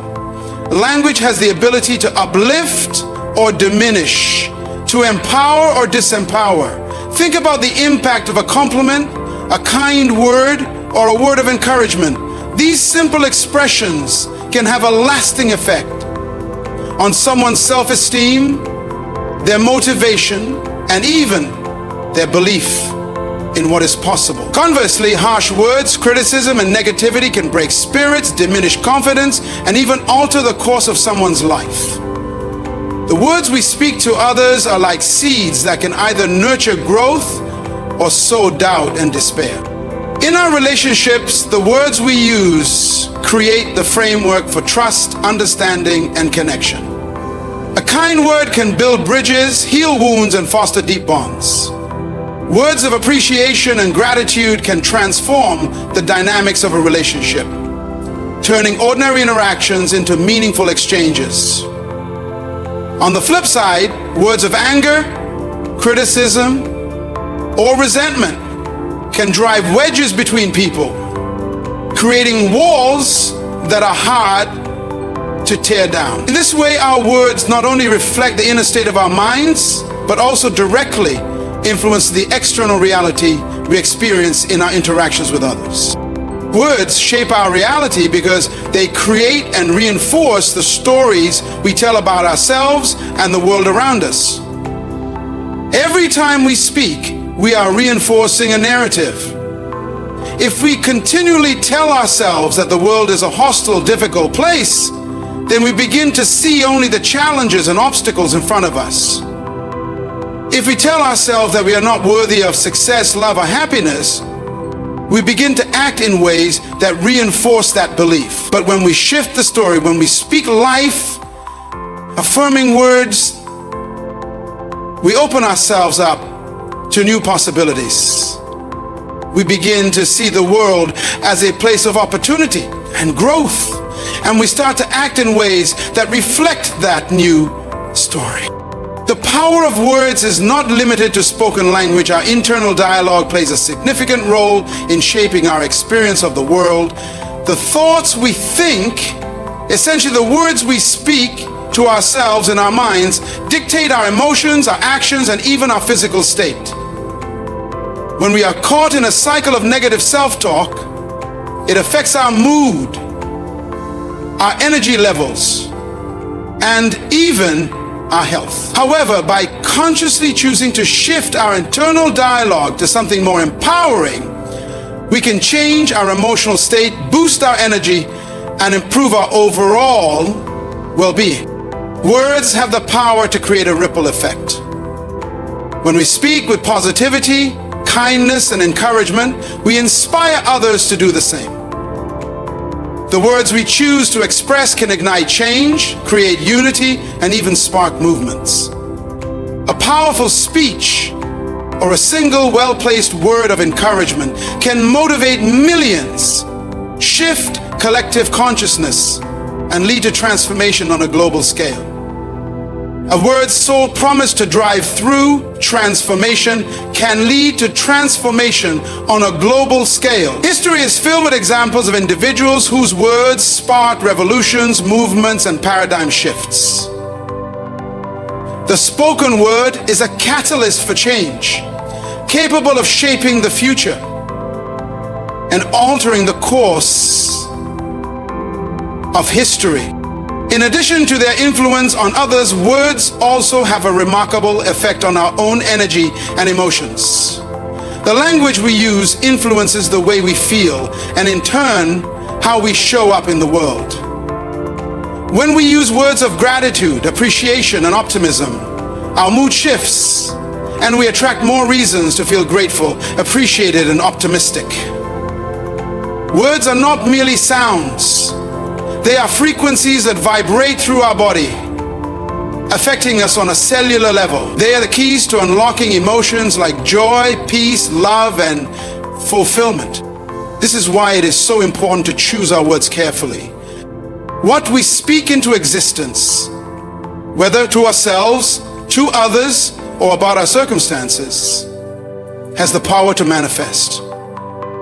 Language has the ability to uplift or diminish, to empower or disempower. Think about the impact of a compliment, a kind word, or a word of encouragement. These simple expressions can have a lasting effect on someone's self-esteem, their motivation, and even their belief in what is possible. Conversely, harsh words, criticism, and negativity can break spirits, diminish confidence, and even alter the course of someone's life. The words we speak to others are like seeds that can either nurture growth or sow doubt and despair. In our relationships, the words we use create the framework for trust, understanding, and connection. A kind word can build bridges, heal wounds, and foster deep bonds. Words of appreciation and gratitude can transform the dynamics of a relationship, turning ordinary interactions into meaningful exchanges. On the flip side, words of anger, criticism, or resentment can drive wedges between people, creating walls that are hard to tear down. In this way, our words not only reflect the inner state of our minds, but also directly influence the external reality we experience in our interactions with others. Words shape our reality because they create and reinforce the stories we tell about ourselves and the world around us. Every time we speak, we are reinforcing a narrative. If we continually tell ourselves that the world is a hostile, difficult place, then we begin to see only the challenges and obstacles in front of us. If we tell ourselves that we are not worthy of success, love, or happiness, we begin to act in ways that reinforce that belief. But when we shift the story, when we speak life, affirming words, we open ourselves up to new possibilities. We begin to see the world as a place of opportunity and growth, and we start to act in ways that reflect that new story. The power of words is not limited to spoken language. Our internal dialogue plays a significant role in shaping our experience of the world. The thoughts we think, essentially the words we speak to ourselves in our minds, dictate our emotions, our actions, and even our physical state. When we are caught in a cycle of negative self-talk, it affects our mood, our energy levels, and even our health. However, by consciously choosing to shift our internal dialogue to something more empowering, we can change our emotional state, boost our energy, and improve our overall well-being. Words have the power to create a ripple effect. When we speak with positivity, kindness, and encouragement, we inspire others to do the same. The words we choose to express can ignite change, create unity, and even spark movements. A powerful speech or a single well-placed word of encouragement can motivate millions, shift collective consciousness, and lead to transformation on a global scale. A word's sole promise to drive through transformation can lead to transformation on a global scale. History is filled with examples of individuals whose words sparked revolutions, movements, and paradigm shifts. The spoken word is a catalyst for change, capable of shaping the future and altering the course of history. In addition to their influence on others, words also have a remarkable effect on our own energy and emotions. The language we use influences the way we feel and, in turn, how we show up in the world. When we use words of gratitude, appreciation, and optimism, our mood shifts and we attract more reasons to feel grateful, appreciated, and optimistic. Words are not merely sounds. They are frequencies that vibrate through our body, affecting us on a cellular level. They are the keys to unlocking emotions like joy, peace, love, and fulfillment. This is why it is so important to choose our words carefully. What we speak into existence, whether to ourselves, to others, or about our circumstances, has the power to manifest.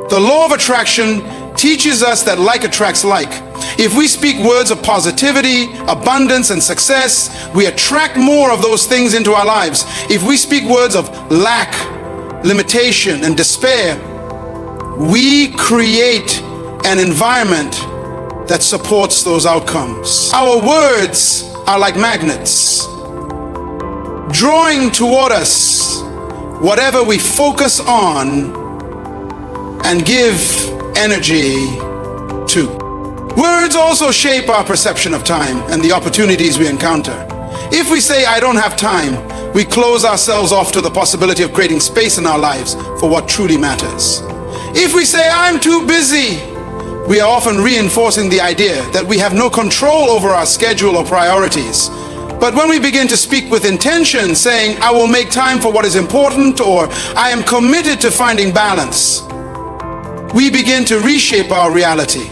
The law of attraction teaches us that like attracts like. If we speak words of positivity, abundance, and success, we attract more of those things into our lives. If we speak words of lack, limitation, and despair, we create an environment that supports those outcomes. Our words are like magnets, drawing toward us whatever we focus on and give energy to. Words also shape our perception of time and the opportunities we encounter. If we say, "I don't have time," we close ourselves off to the possibility of creating space in our lives for what truly matters. If we say, "I'm too busy," we are often reinforcing the idea that we have no control over our schedule or priorities. But when we begin to speak with intention, saying, "I will make time for what is important," or "I am committed to finding balance," we begin to reshape our reality.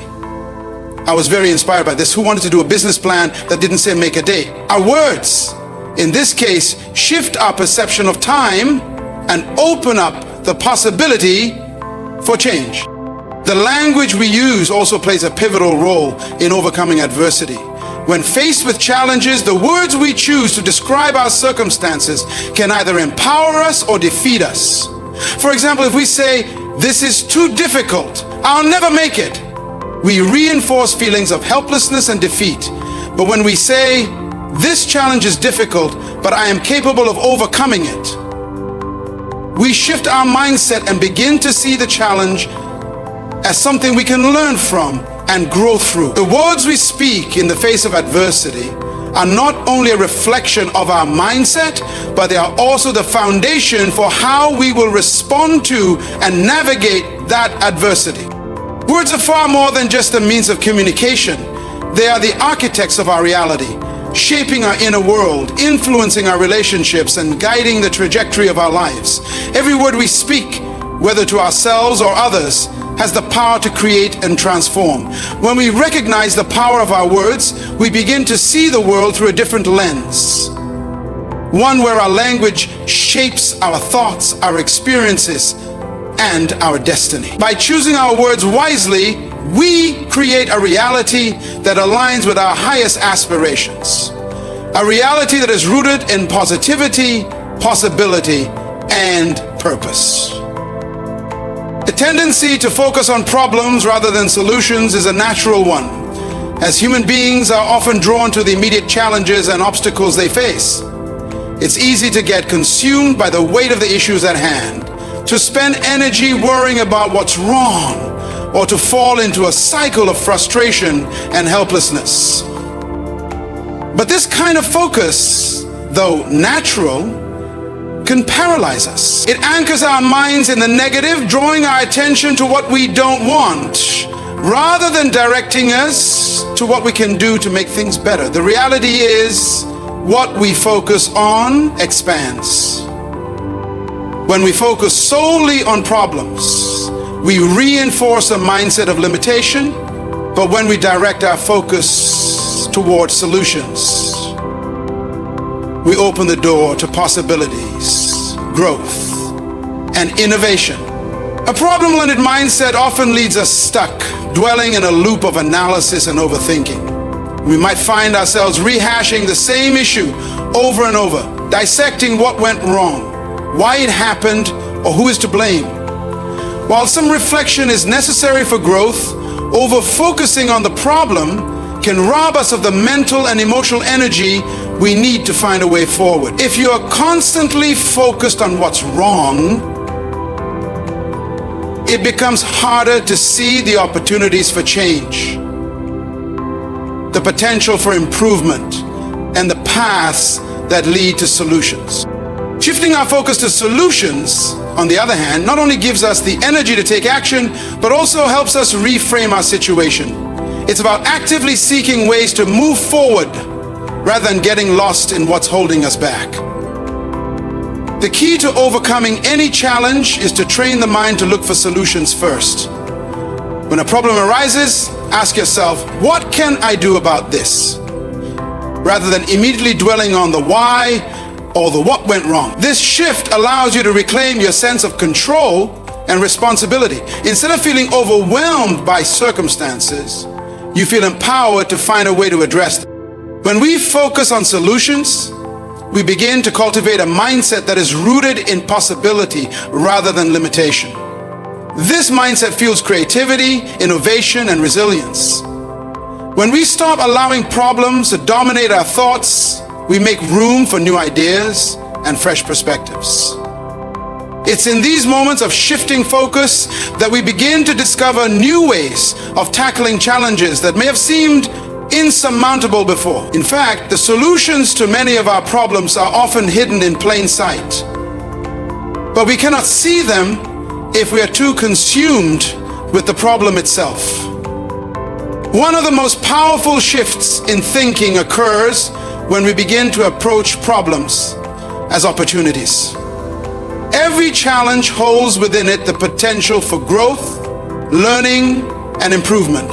I was very inspired by this. Who wanted to do a business plan that didn't say make a date? Our words, in this case, shift our perception of time and open up the possibility for change. The language we use also plays a pivotal role in overcoming adversity. When faced with challenges, the words we choose to describe our circumstances can either empower us or defeat us. For example, if we say, "This is too difficult, I'll never make it," we reinforce feelings of helplessness and defeat. But when we say, "This challenge is difficult, but I am capable of overcoming it," we shift our mindset and begin to see the challenge as something we can learn from and grow through. The words we speak in the face of adversity are not only a reflection of our mindset, but they are also the foundation for how we will respond to and navigate that adversity. Words are far more than just a means of communication. They are the architects of our reality, shaping our inner world, influencing our relationships, and guiding the trajectory of our lives. Every word we speak, whether to ourselves or others, has the power to create and transform. When we recognize the power of our words, we begin to see the world through a different lens. One where our language shapes our thoughts, our experiences, and our destiny. By choosing our words wisely, we create a reality that aligns with our highest aspirations. A reality that is rooted in positivity, possibility, and purpose. The tendency to focus on problems rather than solutions is a natural one, as human beings are often drawn to the immediate challenges and obstacles they face. It's easy to get consumed by the weight of the issues at hand, to spend energy worrying about what's wrong, or to fall into a cycle of frustration and helplessness. But this kind of focus, though natural, can paralyze us. It anchors our minds in the negative, drawing our attention to what we don't want, rather than directing us to what we can do to make things better. The reality is, what we focus on expands. When we focus solely on problems, we reinforce a mindset of limitation, but when we direct our focus towards solutions, we open the door to possibilities, growth, and innovation. A problem-limited mindset often leaves us stuck, dwelling in a loop of analysis and overthinking. We might find ourselves rehashing the same issue over and over, dissecting what went wrong, why it happened, or who is to blame. While some reflection is necessary for growth, over-focusing on the problem can rob us of the mental and emotional energy we need to find a way forward. If you are constantly focused on what's wrong, it becomes harder to see the opportunities for change, the potential for improvement, and the paths that lead to solutions. Shifting our focus to solutions, on the other hand, not only gives us the energy to take action, but also helps us reframe our situation. It's about actively seeking ways to move forward rather than getting lost in what's holding us back. The key to overcoming any challenge is to train the mind to look for solutions first. When a problem arises, ask yourself, what can I do about this? Rather than immediately dwelling on the why or the what went wrong. This shift allows you to reclaim your sense of control and responsibility. Instead of feeling overwhelmed by circumstances, you feel empowered to find a way to address them. When we focus on solutions, we begin to cultivate a mindset that is rooted in possibility rather than limitation. This mindset fuels creativity, innovation, and resilience. When we stop allowing problems to dominate our thoughts, we make room for new ideas and fresh perspectives. It's in these moments of shifting focus that we begin to discover new ways of tackling challenges that may have seemed insurmountable before. In fact, the solutions to many of our problems are often hidden in plain sight. But we cannot see them if we are too consumed with the problem itself. One of the most powerful shifts in thinking occurs when we begin to approach problems as opportunities. Every challenge holds within it the potential for growth, learning, and improvement.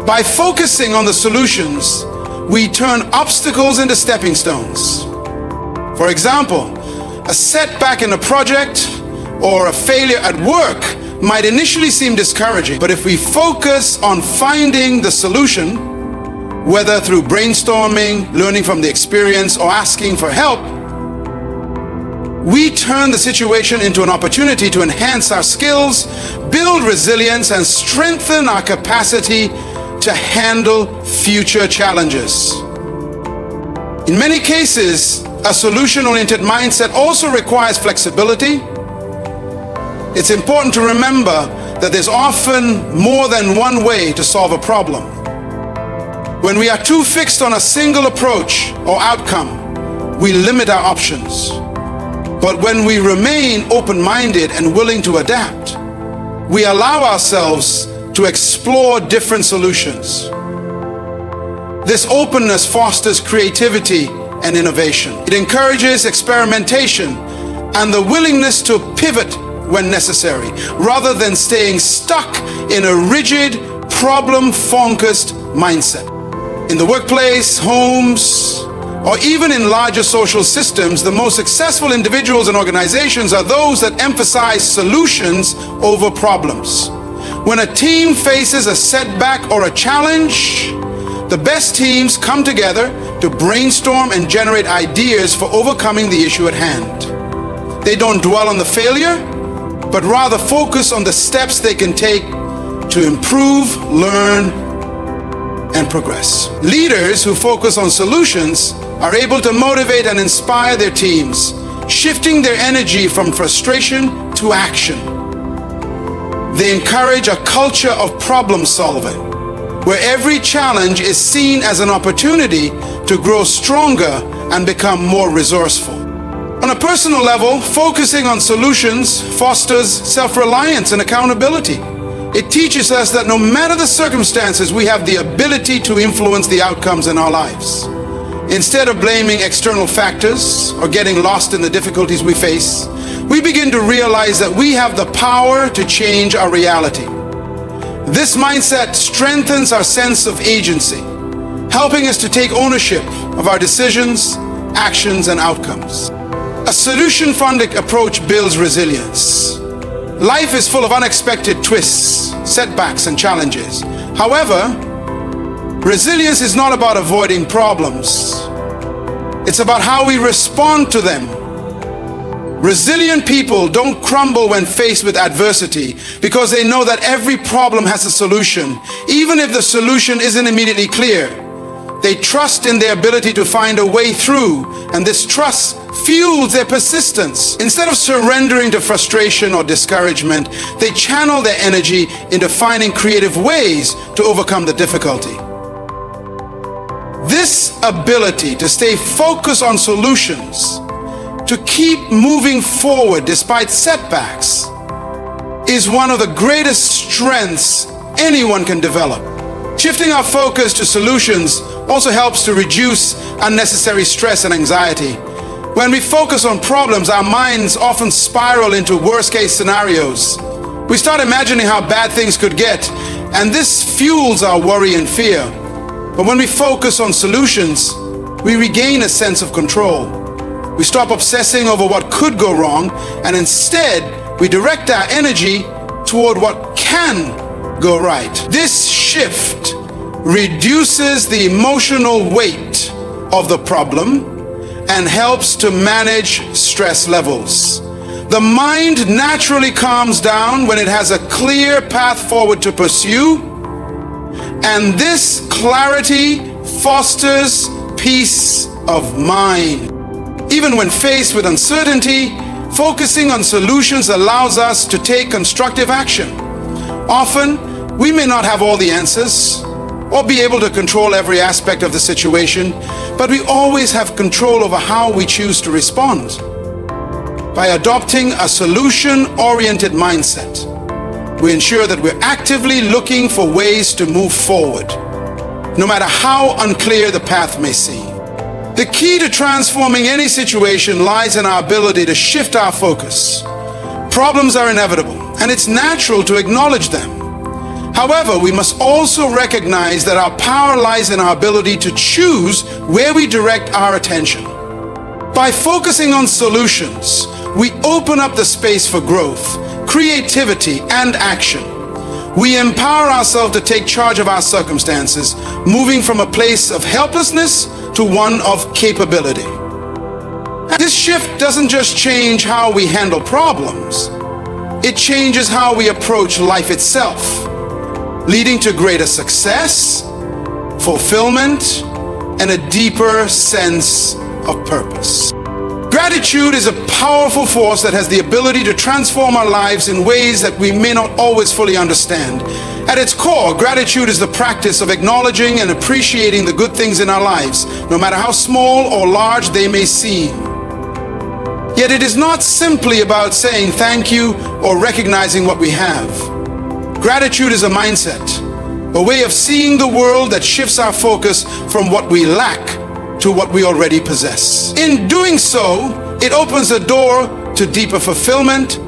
By focusing on the solutions, we turn obstacles into stepping stones. For example, a setback in a project or a failure at work might initially seem discouraging, but if we focus on finding the solution, whether through brainstorming, learning from the experience, or asking for help, we turn the situation into an opportunity to enhance our skills, build resilience, and strengthen our capacity to handle future challenges. In many cases, a solution-oriented mindset also requires flexibility. It's important to remember that there's often more than one way to solve a problem. When we are too fixed on a single approach or outcome, we limit our options. But when we remain open-minded and willing to adapt, we allow ourselves to explore different solutions. This openness fosters creativity and innovation. It encourages experimentation and the willingness to pivot when necessary, rather than staying stuck in a rigid, problem-focused mindset. In the workplace, homes, or even in larger social systems, the most successful individuals and organizations are those that emphasize solutions over problems. When a team faces a setback or a challenge, the best teams come together to brainstorm and generate ideas for overcoming the issue at hand. They don't dwell on the failure, but rather focus on the steps they can take to improve, learn, and progress. Leaders who focus on solutions are able to motivate and inspire their teams, shifting their energy from frustration to action. They encourage a culture of problem solving, where every challenge is seen as an opportunity to grow stronger and become more resourceful. On a personal level, focusing on solutions fosters self-reliance and accountability. It teaches us that no matter the circumstances, we have the ability to influence the outcomes in our lives. Instead of blaming external factors or getting lost in the difficulties we face, we begin to realize that we have the power to change our reality. This mindset strengthens our sense of agency, helping us to take ownership of our decisions, actions, and outcomes. A solution-funded approach builds resilience. Life is full of unexpected twists, setbacks, and challenges. However, resilience is not about avoiding problems. It's about how we respond to them. Resilient people don't crumble when faced with adversity because they know that every problem has a solution, even if the solution isn't immediately clear. They trust in their ability to find a way through, and this trust fuels their persistence. Instead of surrendering to frustration or discouragement, they channel their energy into finding creative ways to overcome the difficulty. This ability to stay focused on solutions, to keep moving forward despite setbacks, is one of the greatest strengths anyone can develop. Shifting our focus to solutions also helps to reduce unnecessary stress and anxiety. When we focus on problems, our minds often spiral into worst-case scenarios. We start imagining how bad things could get, and this fuels our worry and fear. But when we focus on solutions, we regain a sense of control. We stop obsessing over what could go wrong, and instead, we direct our energy toward what can go right. This shift reduces the emotional weight of the problem and helps to manage stress levels. The mind naturally calms down when it has a clear path forward to pursue, and this clarity fosters peace of mind. Even when faced with uncertainty, focusing on solutions allows us to take constructive action. Often, we may not have all the answers or be able to control every aspect of the situation, but we always have control over how we choose to respond. By adopting a solution-oriented mindset, we ensure that we're actively looking for ways to move forward, no matter how unclear the path may seem. The key to transforming any situation lies in our ability to shift our focus. Problems are inevitable, and it's natural to acknowledge them. However, we must also recognize that our power lies in our ability to choose where we direct our attention. By focusing on solutions, we open up the space for growth, creativity, and action. We empower ourselves to take charge of our circumstances, moving from a place of helplessness to one of capability. This shift doesn't just change how we handle problems, it changes how we approach life itself, leading to greater success, fulfillment, and a deeper sense of purpose. Gratitude is a powerful force that has the ability to transform our lives in ways that we may not always fully understand. At its core, gratitude is the practice of acknowledging and appreciating the good things in our lives, no matter how small or large they may seem. Yet it is not simply about saying thank you or recognizing what we have. Gratitude is a mindset, a way of seeing the world that shifts our focus from what we lack to what we already possess. In doing so, it opens the door to deeper fulfillment,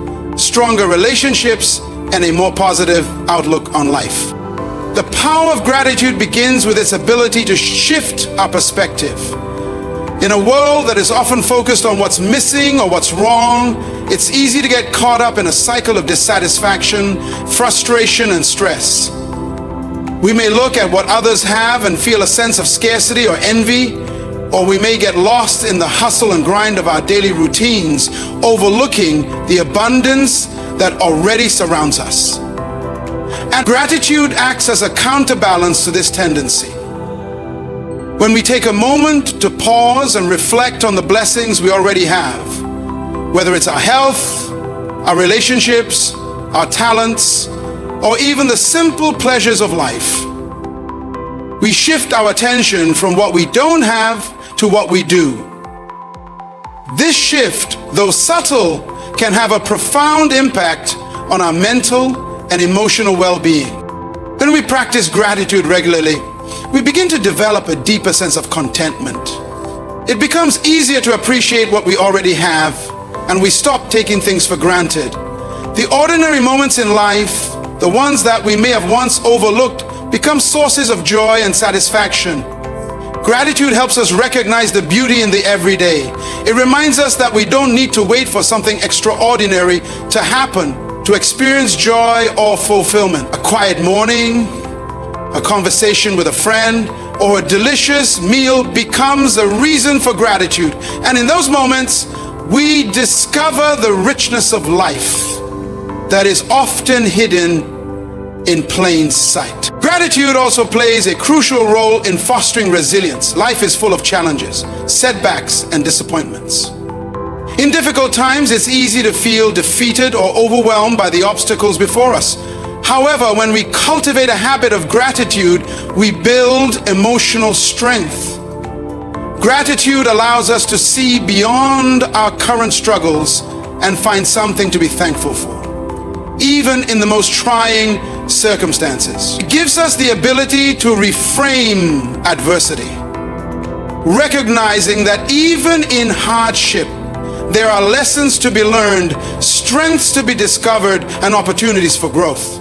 stronger relationships, and a more positive outlook on life. The power of gratitude begins with its ability to shift our perspective. In a world that is often focused on what's missing or what's wrong, it's easy to get caught up in a cycle of dissatisfaction, frustration, and stress. We may look at what others have and feel a sense of scarcity or envy, or we may get lost in the hustle and grind of our daily routines, overlooking the abundance that already surrounds us. And gratitude acts as a counterbalance to this tendency. When we take a moment to pause and reflect on the blessings we already have, whether it's our health, our relationships, our talents, or even the simple pleasures of life, we shift our attention from what we don't have to what we do. This shift, though subtle, can have a profound impact on our mental and emotional well-being. When we practice gratitude regularly, we begin to develop a deeper sense of contentment. It becomes easier to appreciate what we already have, and we stop taking things for granted. The ordinary moments in life, the ones that we may have once overlooked, become sources of joy and satisfaction. Gratitude helps us recognize the beauty in the everyday. It reminds us that we don't need to wait for something extraordinary to happen to experience joy or fulfillment. A quiet morning, a conversation with a friend, or a delicious meal becomes a reason for gratitude. And in those moments, we discover the richness of life that is often hidden in plain sight. Gratitude also plays a crucial role in fostering resilience. Life is full of challenges, setbacks, and disappointments. In difficult times, it's easy to feel defeated or overwhelmed by the obstacles before us. However, when we cultivate a habit of gratitude, we build emotional strength. Gratitude allows us to see beyond our current struggles and find something to be thankful for, even in the most trying circumstances. It gives us the ability to reframe adversity, recognizing that even in hardship, there are lessons to be learned, strengths to be discovered, and opportunities for growth.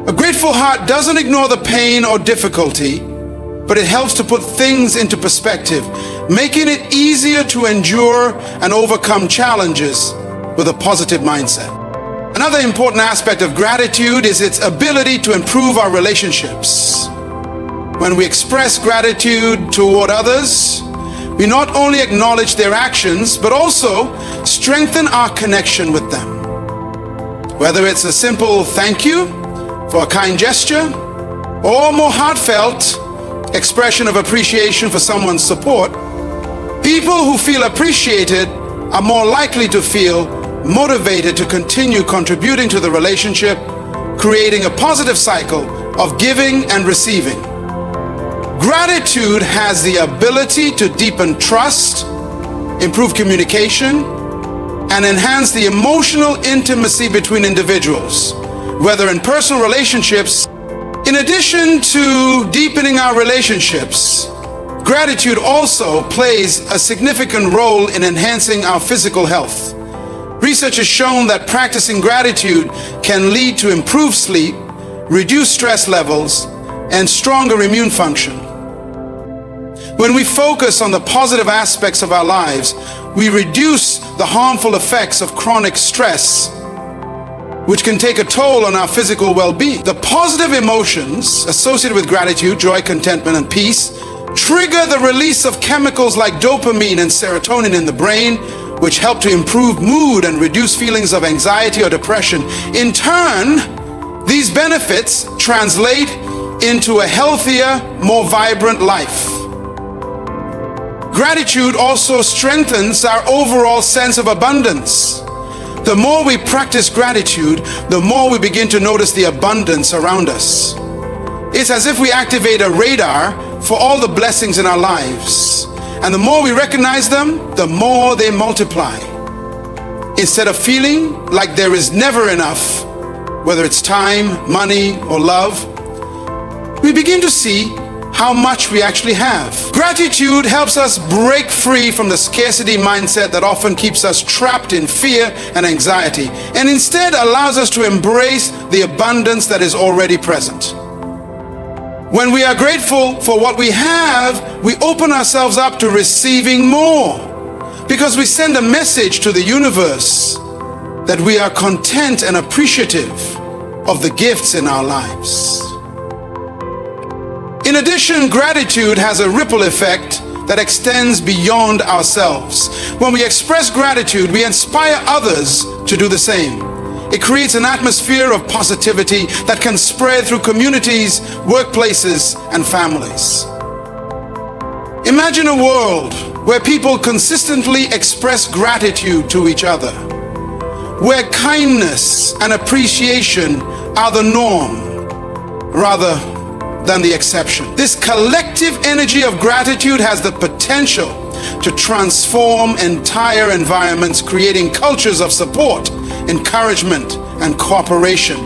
A grateful heart doesn't ignore the pain or difficulty, but it helps to put things into perspective, making it easier to endure and overcome challenges with a positive mindset. Another important aspect of gratitude is its ability to improve our relationships. When we express gratitude toward others, we not only acknowledge their actions, but also strengthen our connection with them. Whether it's a simple thank you for a kind gesture, or more heartfelt expression of appreciation for someone's support, people who feel appreciated are more likely to feel motivated to continue contributing to the relationship, creating a positive cycle of giving and receiving. Gratitude has the ability to deepen trust, improve communication, and enhance the emotional intimacy between individuals, whether in personal relationships. In addition to deepening our relationships, gratitude also plays a significant role in enhancing our physical health. Research has shown that practicing gratitude can lead to improved sleep, reduced stress levels, and stronger immune function. When we focus on the positive aspects of our lives, we reduce the harmful effects of chronic stress, which can take a toll on our physical well-being. The positive emotions associated with gratitude, joy, contentment, and peace, trigger the release of chemicals like dopamine and serotonin in the brain, which help to improve mood and reduce feelings of anxiety or depression. In turn, these benefits translate into a healthier, more vibrant life. Gratitude also strengthens our overall sense of abundance. The more we practice gratitude, the more we begin to notice the abundance around us. It's as if we activate a radar for all the blessings in our lives. And the more we recognize them, the more they multiply. Instead of feeling like there is never enough, whether it's time, money, or love, we begin to see how much we actually have. Gratitude helps us break free from the scarcity mindset that often keeps us trapped in fear and anxiety, and instead allows us to embrace the abundance that is already present. When we are grateful for what we have, we open ourselves up to receiving more, because we send a message to the universe that we are content and appreciative of the gifts in our lives. In addition, gratitude has a ripple effect that extends beyond ourselves. When we express gratitude, we inspire others to do the same. It creates an atmosphere of positivity that can spread through communities, workplaces, and families. Imagine a world where people consistently express gratitude to each other, where kindness and appreciation are the norm rather than the exception. This collective energy of gratitude has the potential to transform entire environments, creating cultures of support, encouragement, and cooperation.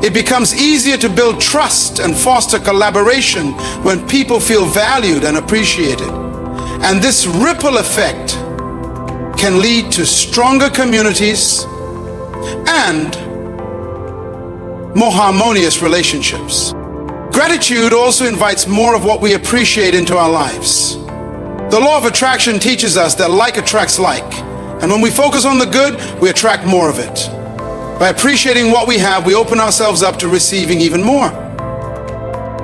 It becomes easier to build trust and foster collaboration when people feel valued and appreciated. And this ripple effect can lead to stronger communities and more harmonious relationships. Gratitude also invites more of what we appreciate into our lives. The law of attraction teaches us that like attracts like, and when we focus on the good, we attract more of it. By appreciating what we have, we open ourselves up to receiving even more.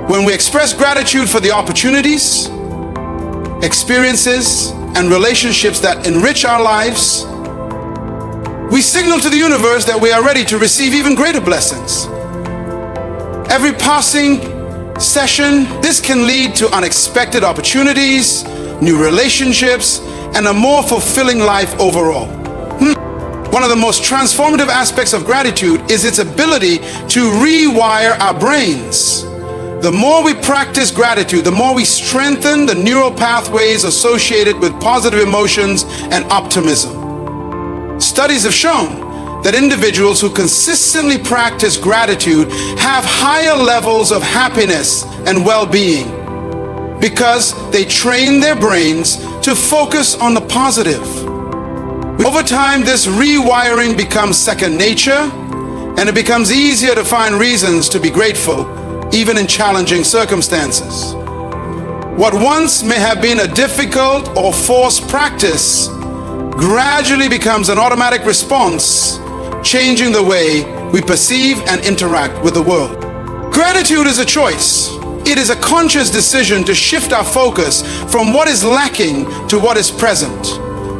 When we express gratitude for the opportunities, experiences, and relationships that enrich our lives, we signal to the universe that we are ready to receive even greater blessings. Every passing session, this can lead to unexpected opportunities, new relationships, and a more fulfilling life overall. One of the most transformative aspects of gratitude is its ability to rewire our brains. The more we practice gratitude, the more we strengthen the neural pathways associated with positive emotions and optimism. Studies have shown that individuals who consistently practice gratitude have higher levels of happiness and well-being because they train their brains to focus on the positive. Over time, this rewiring becomes second nature, and it becomes easier to find reasons to be grateful, even in challenging circumstances. What once may have been a difficult or forced practice gradually becomes an automatic response, changing the way we perceive and interact with the world. Gratitude is a choice. It is a conscious decision to shift our focus from what is lacking to what is present,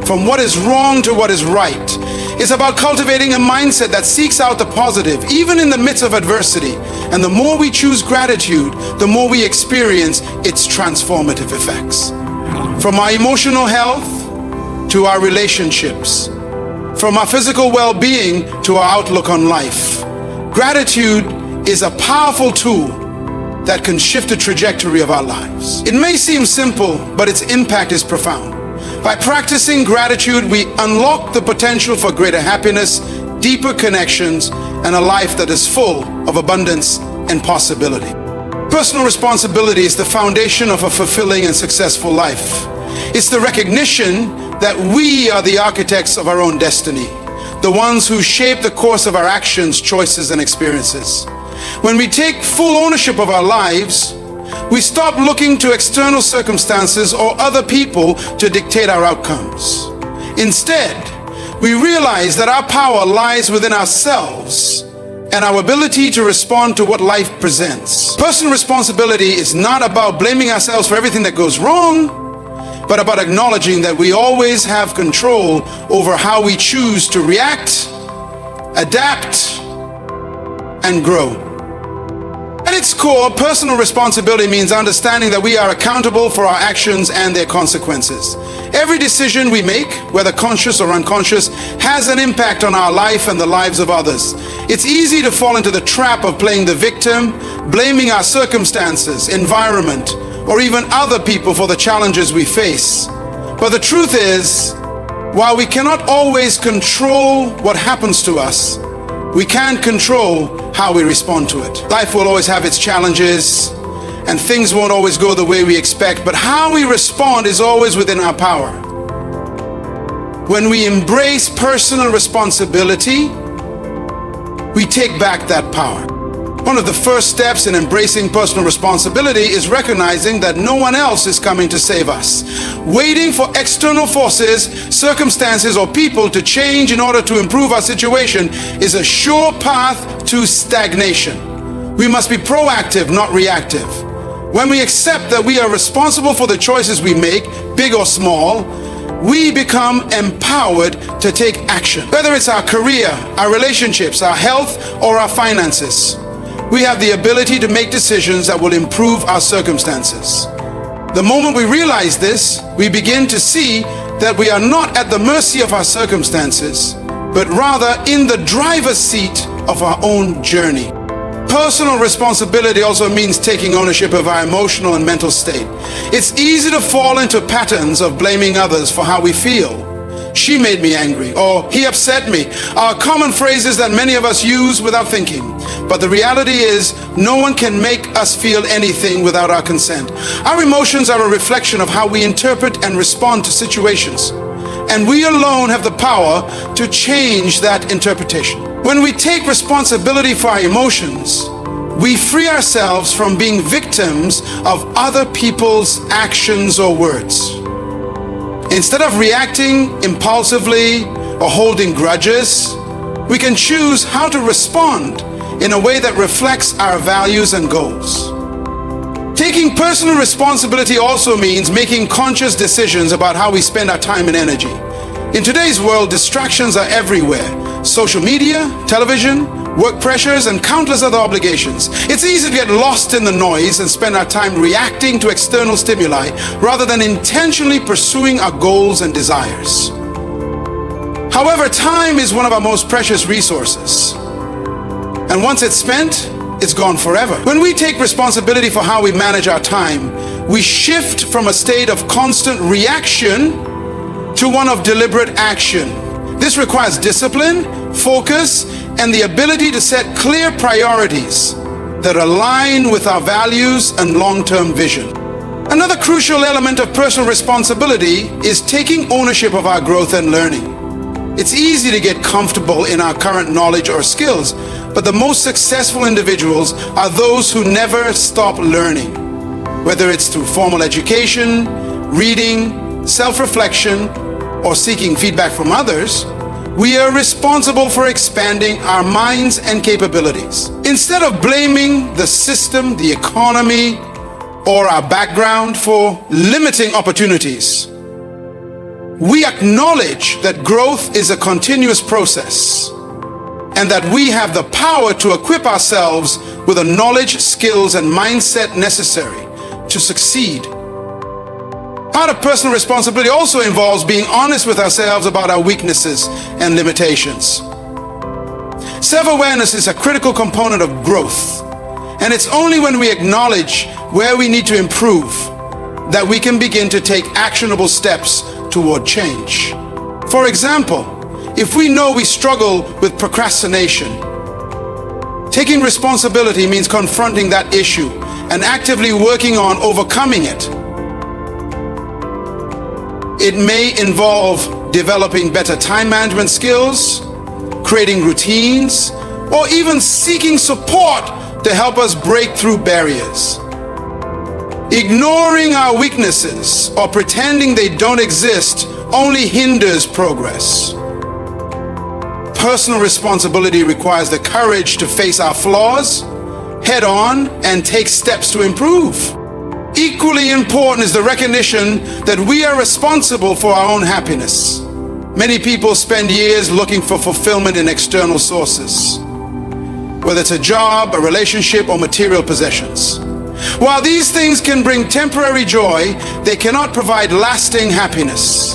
from what is wrong to what is right. It's about cultivating a mindset that seeks out the positive, even in the midst of adversity. And the more we choose gratitude, the more we experience its transformative effects. From our emotional health to our relationships, from our physical well-being to our outlook on life, gratitude is a powerful tool that can shift the trajectory of our lives. It may seem simple, but its impact is profound. By practicing gratitude, we unlock the potential for greater happiness, deeper connections, and a life that is full of abundance and possibility. Personal responsibility is the foundation of a fulfilling and successful life. It's the recognition that we are the architects of our own destiny, the ones who shape the course of our actions, choices, and experiences. When we take full ownership of our lives, we stop looking to external circumstances or other people to dictate our outcomes. Instead, we realize that our power lies within ourselves and our ability to respond to what life presents. Personal responsibility is not about blaming ourselves for everything that goes wrong, but about acknowledging that we always have control over how we choose to react, adapt, and grow. At its core, personal responsibility means understanding that we are accountable for our actions and their consequences. Every decision we make, whether conscious or unconscious, has an impact on our life and the lives of others. It's easy to fall into the trap of playing the victim, blaming our circumstances, environment, or even other people for the challenges we face. But the truth is, while we cannot always control what happens to us, we can control how we respond to it. Life will always have its challenges, and things won't always go the way we expect, but how we respond is always within our power. When we embrace personal responsibility, we take back that power. One of the first steps in embracing personal responsibility is recognizing that no one else is coming to save us. Waiting for external forces, circumstances, or people to change in order to improve our situation is a sure path to stagnation. We must be proactive, not reactive. When we accept that we are responsible for the choices we make, big or small, we become empowered to take action. Whether it's our career, our relationships, our health, or our finances, we have the ability to make decisions that will improve our circumstances. The moment we realize this, we begin to see that we are not at the mercy of our circumstances, but rather in the driver's seat of our own journey. Personal responsibility also means taking ownership of our emotional and mental state. It's easy to fall into patterns of blaming others for how we feel. She made me angry, or he upset me, are common phrases that many of us use without thinking. But the reality is, no one can make us feel anything without our consent. Our emotions are a reflection of how we interpret and respond to situations. And we alone have the power to change that interpretation. When we take responsibility for our emotions, we free ourselves from being victims of other people's actions or words. Instead of reacting impulsively or holding grudges, we can choose how to respond in a way that reflects our values and goals. Taking personal responsibility also means making conscious decisions about how we spend our time and energy. In today's world, distractions are everywhere. Social media, television, work pressures, and countless other obligations. It's easy to get lost in the noise and spend our time reacting to external stimuli rather than intentionally pursuing our goals and desires. However, time is one of our most precious resources. And once it's spent, it's gone forever. When we take responsibility for how we manage our time, we shift from a state of constant reaction to one of deliberate action. This requires discipline, focus, and the ability to set clear priorities that align with our values and long-term vision. Another crucial element of personal responsibility is taking ownership of our growth and learning. It's easy to get comfortable in our current knowledge or skills, but the most successful individuals are those who never stop learning. Whether it's through formal education, reading, self-reflection, or seeking feedback from others, we are responsible for expanding our minds and capabilities. Instead of blaming the system, the economy, or our background for limiting opportunities, we acknowledge that growth is a continuous process and that we have the power to equip ourselves with the knowledge, skills, and mindset necessary to succeed. Part of personal responsibility also involves being honest with ourselves about our weaknesses and limitations. Self-awareness is a critical component of growth, and it's only when we acknowledge where we need to improve that we can begin to take actionable steps toward change. For example, if we know we struggle with procrastination, taking responsibility means confronting that issue and actively working on overcoming it. It may involve developing better time management skills, creating routines, or even seeking support to help us break through barriers. Ignoring our weaknesses or pretending they don't exist only hinders progress. Personal responsibility requires the courage to face our flaws head on and take steps to improve. Equally important is the recognition that we are responsible for our own happiness. Many people spend years looking for fulfillment in external sources, whether it's a job, a relationship, or material possessions. While these things can bring temporary joy, they cannot provide lasting happiness.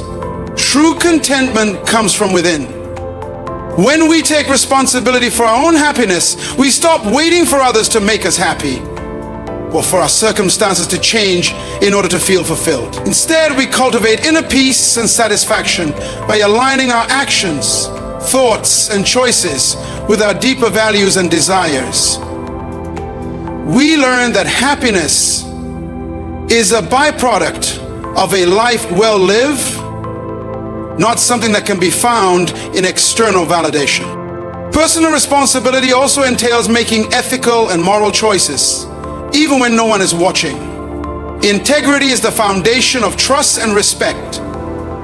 True contentment comes from within. When we take responsibility for our own happiness, we stop waiting for others to make us happy or for our circumstances to change in order to feel fulfilled. Instead, we cultivate inner peace and satisfaction by aligning our actions, thoughts, and choices with our deeper values and desires. We learn that happiness is a byproduct of a life well lived, not something that can be found in external validation. Personal responsibility also entails making ethical and moral choices, even when no one is watching. Integrity is the foundation of trust and respect.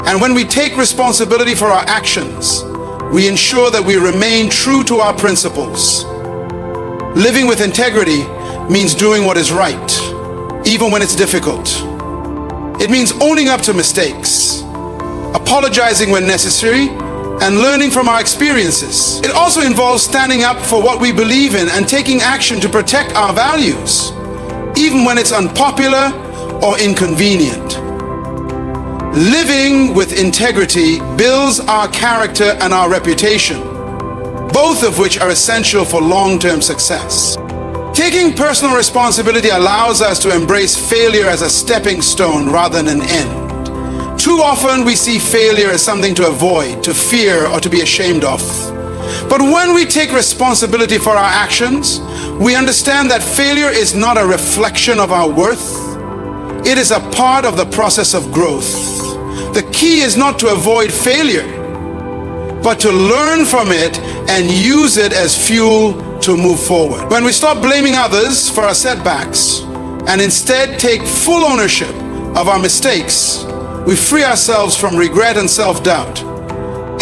And when we take responsibility for our actions, we ensure that we remain true to our principles. Living with integrity means doing what is right, even when it's difficult. It means owning up to mistakes, apologizing when necessary, and learning from our experiences. It also involves standing up for what we believe in and taking action to protect our values, even when it's unpopular or inconvenient. Living with integrity builds our character and our reputation, both of which are essential for long-term success. Taking personal responsibility allows us to embrace failure as a stepping stone rather than an end. Too often we see failure as something to avoid, to fear, or to be ashamed of. But when we take responsibility for our actions, we understand that failure is not a reflection of our worth. It is a part of the process of growth. The key is not to avoid failure, but to learn from it and use it as fuel to move forward. When we stop blaming others for our setbacks and instead take full ownership of our mistakes, we free ourselves from regret and self-doubt.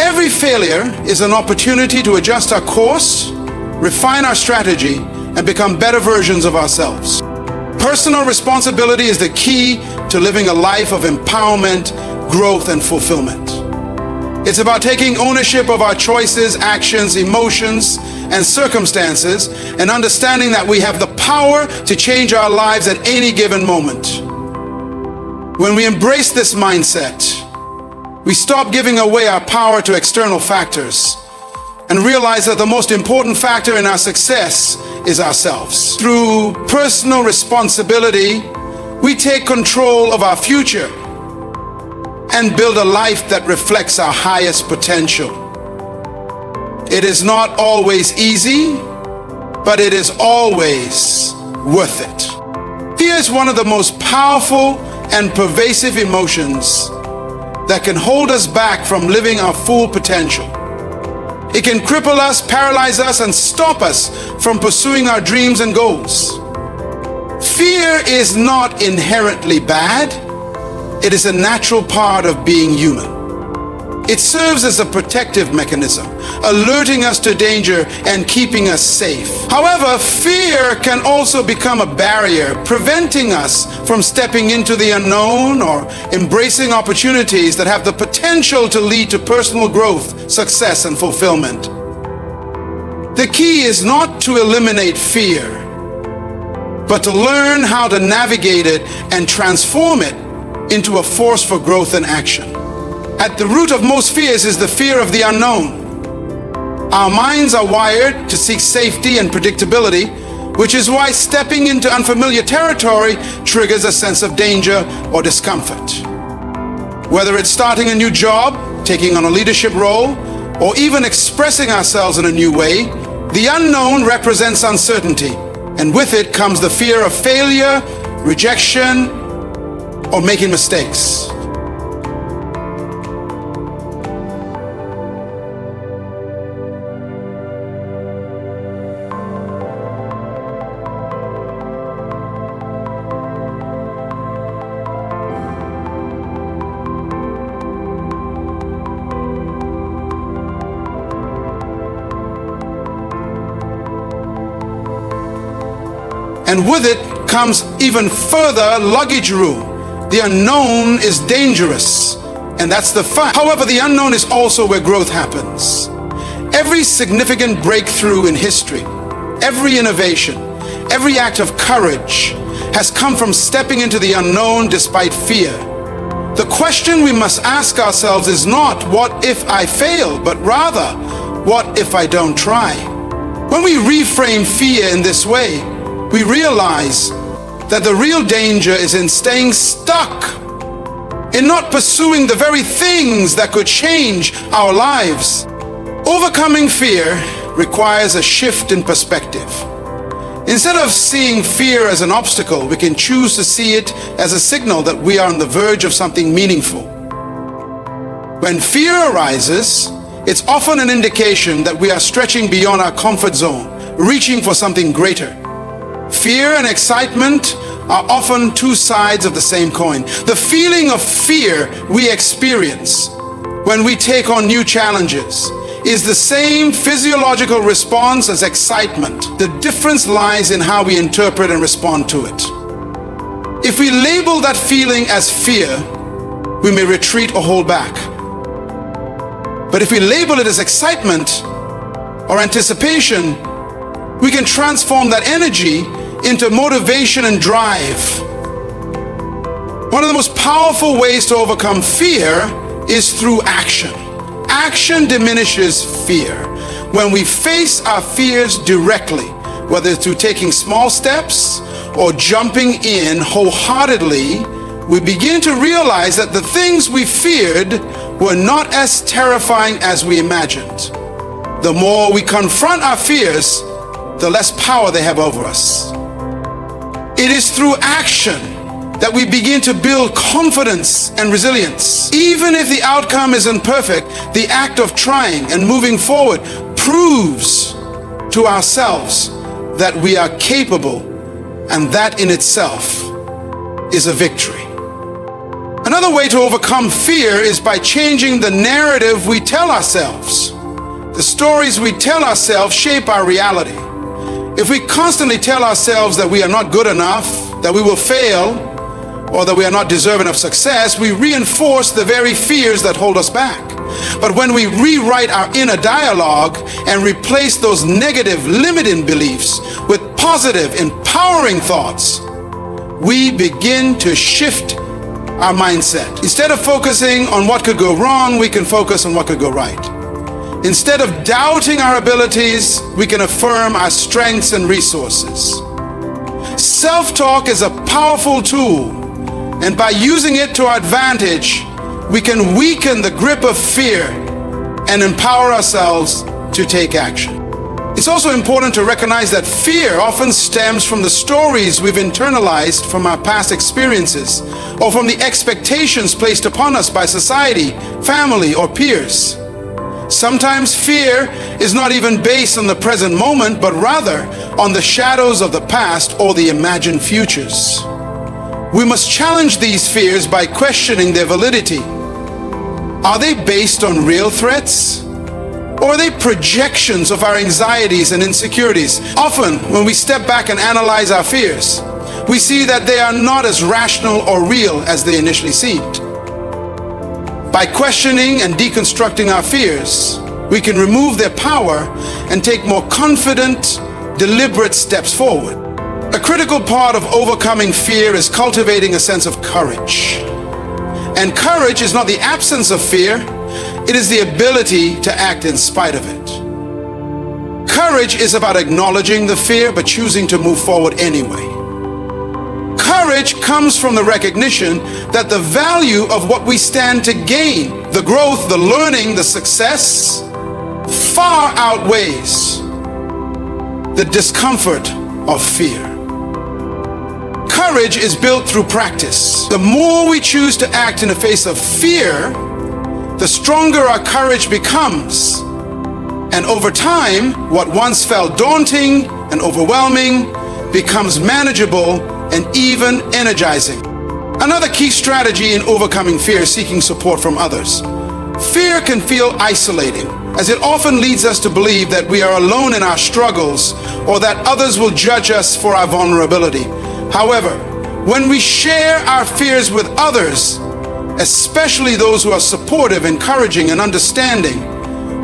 Every failure is an opportunity to adjust our course, refine our strategy, and become better versions of ourselves. Personal responsibility is the key to living a life of empowerment, growth, and fulfillment. It's about taking ownership of our choices, actions, emotions, and circumstances, and understanding that we have the power to change our lives at any given moment. When we embrace this mindset, we stop giving away our power to external factors and realize that the most important factor in our success is ourselves. Through personal responsibility, we take control of our future and build a life that reflects our highest potential. It is not always easy, but it is always worth it. Fear is one of the most powerful and pervasive emotions that can hold us back from living our full potential. It can cripple us, paralyze us, and stop us from pursuing our dreams and goals. Fear is not inherently bad. It is a natural part of being human. It serves as a protective mechanism, alerting us to danger and keeping us safe. However, fear can also become a barrier, preventing us from stepping into the unknown or embracing opportunities that have the potential to lead to personal growth, success, and fulfillment. The key is not to eliminate fear, but to learn how to navigate it and transform it into a force for growth and action. At the root of most fears is the fear of the unknown. Our minds are wired to seek safety and predictability, which is why stepping into unfamiliar territory triggers a sense of danger or discomfort. Whether it's starting a new job, taking on a leadership role, or even expressing ourselves in a new way, the unknown represents uncertainty, and with it comes the fear of failure, rejection, or making mistakes. And with it comes even further luggage room. The unknown is dangerous, and that's the fact. However, the unknown is also where growth happens. Every significant breakthrough in history, every innovation, every act of courage has come from stepping into the unknown despite fear. The question we must ask ourselves is not, what if I fail, but rather, what if I don't try? When we reframe fear in this way, we realize that the real danger is in staying stuck, in not pursuing the very things that could change our lives. Overcoming fear requires a shift in perspective. Instead of seeing fear as an obstacle, we can choose to see it as a signal that we are on the verge of something meaningful. When fear arises, it's often an indication that we are stretching beyond our comfort zone, reaching for something greater. Fear and excitement are often two sides of the same coin. The feeling of fear we experience when we take on new challenges is the same physiological response as excitement. The difference lies in how we interpret and respond to it. If we label that feeling as fear, we may retreat or hold back. But if we label it as excitement or anticipation, we can transform that energy into motivation and drive. One of the most powerful ways to overcome fear is through action. Action diminishes fear. When we face our fears directly, whether it's through taking small steps or jumping in wholeheartedly, we begin to realize that the things we feared were not as terrifying as we imagined. The more we confront our fears, the less power they have over us. It is through action that we begin to build confidence and resilience. Even if the outcome isn't perfect, the act of trying and moving forward proves to ourselves that we are capable, and that in itself is a victory. Another way to overcome fear is by changing the narrative we tell ourselves. The stories we tell ourselves shape our reality. If we constantly tell ourselves that we are not good enough, that we will fail, or that we are not deserving of success, we reinforce the very fears that hold us back. But when we rewrite our inner dialogue and replace those negative, limiting beliefs with positive, empowering thoughts, we begin to shift our mindset. Instead of focusing on what could go wrong, we can focus on what could go right. Instead of doubting our abilities, we can affirm our strengths and resources. Self-talk is a powerful tool, and by using it to our advantage, we can weaken the grip of fear and empower ourselves to take action. It's also important to recognize that fear often stems from the stories we've internalized from our past experiences, or from the expectations placed upon us by society, family, or peers. Sometimes fear is not even based on the present moment, but rather on the shadows of the past or the imagined futures. We must challenge these fears by questioning their validity. Are they based on real threats? Or are they projections of our anxieties and insecurities? Often, when we step back and analyze our fears, we see that they are not as rational or real as they initially seemed. By questioning and deconstructing our fears, we can remove their power and take more confident, deliberate steps forward. A critical part of overcoming fear is cultivating a sense of courage. And courage is not the absence of fear, it is the ability to act in spite of it. Courage is about acknowledging the fear but choosing to move forward anyway. Courage comes from the recognition that the value of what we stand to gain, the growth, the learning, the success, far outweighs the discomfort of fear. Courage is built through practice. The more we choose to act in the face of fear, the stronger our courage becomes. And over time, what once felt daunting and overwhelming becomes manageable and even energizing. Another key strategy in overcoming fear is seeking support from others. Fear can feel isolating, as it often leads us to believe that we are alone in our struggles or that others will judge us for our vulnerability. However, when we share our fears with others, especially those who are supportive, encouraging, and understanding,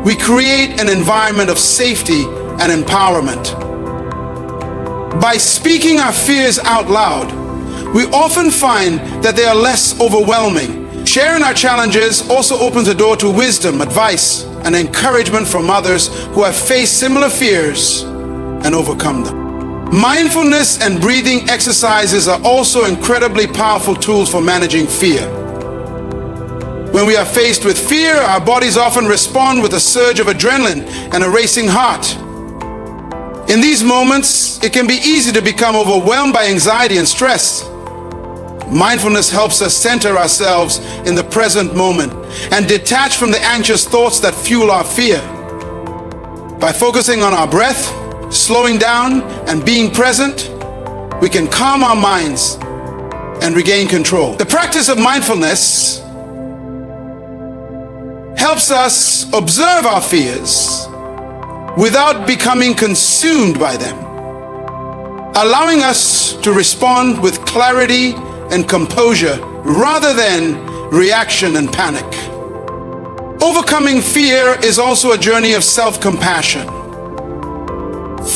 we create an environment of safety and empowerment. By speaking our fears out loud, we often find that they are less overwhelming. Sharing our challenges also opens the door to wisdom, advice, and encouragement from others who have faced similar fears and overcome them. Mindfulness and breathing exercises are also incredibly powerful tools for managing fear. When we are faced with fear, our bodies often respond with a surge of adrenaline and a racing heart. In these moments, it can be easy to become overwhelmed by anxiety and stress. Mindfulness helps us center ourselves in the present moment and detach from the anxious thoughts that fuel our fear. By focusing on our breath, slowing down, and being present, we can calm our minds and regain control. The practice of mindfulness helps us observe our fears without becoming consumed by them, allowing us to respond with clarity and composure rather than reaction and panic. Overcoming fear is also a journey of self-compassion.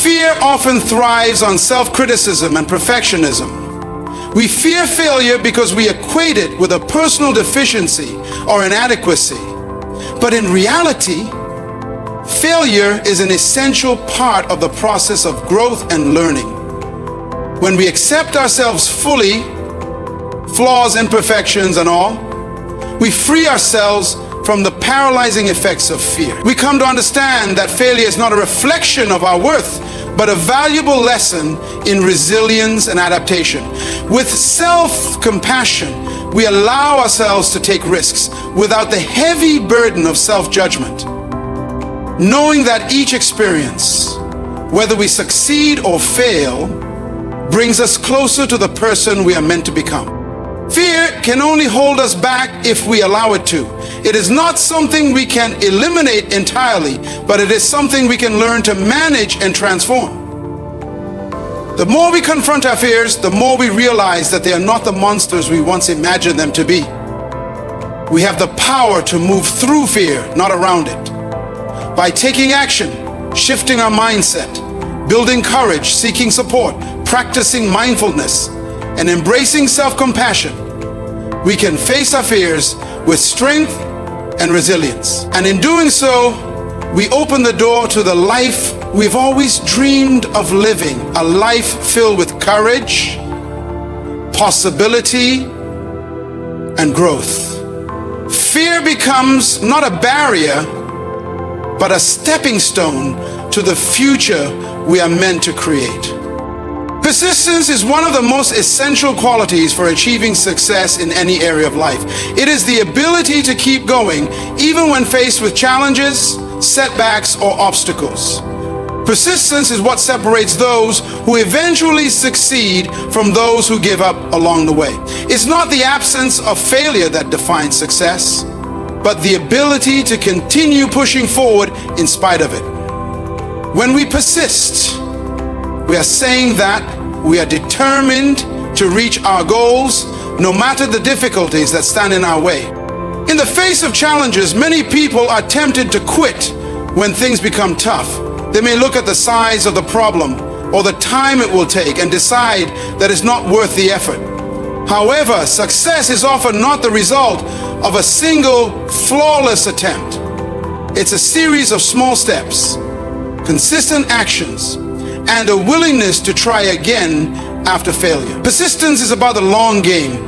Fear often thrives on self-criticism and perfectionism. We fear failure because we equate it with a personal deficiency or inadequacy. But in reality, failure is an essential part of the process of growth and learning. When we accept ourselves fully, flaws, imperfections, and all, we free ourselves from the paralyzing effects of fear. We come to understand that failure is not a reflection of our worth, but a valuable lesson in resilience and adaptation. With self-compassion, we allow ourselves to take risks without the heavy burden of self-judgment, knowing that each experience, whether we succeed or fail, brings us closer to the person we are meant to become. Fear can only hold us back if we allow it to. It is not something we can eliminate entirely, but it is something we can learn to manage and transform. The more we confront our fears, the more we realize that they are not the monsters we once imagined them to be. We have the power to move through fear, not around it. By taking action, shifting our mindset, building courage, seeking support, practicing mindfulness, and embracing self-compassion, we can face our fears with strength and resilience. And in doing so, we open the door to the life we've always dreamed of living, a life filled with courage, possibility, and growth. Fear becomes not a barrier, but a stepping stone to the future we are meant to create. Persistence is one of the most essential qualities for achieving success in any area of life. It is the ability to keep going even when faced with challenges, setbacks, or obstacles. Persistence is what separates those who eventually succeed from those who give up along the way. It's not the absence of failure that defines success, but the ability to continue pushing forward in spite of it. When we persist, we are saying that we are determined to reach our goals, no matter the difficulties that stand in our way. In the face of challenges, many people are tempted to quit when things become tough. They may look at the size of the problem or the time it will take and decide that it's not worth the effort. However, success is often not the result of a single flawless attempt. It's a series of small steps, consistent actions, and a willingness to try again after failure. Persistence is about the long game,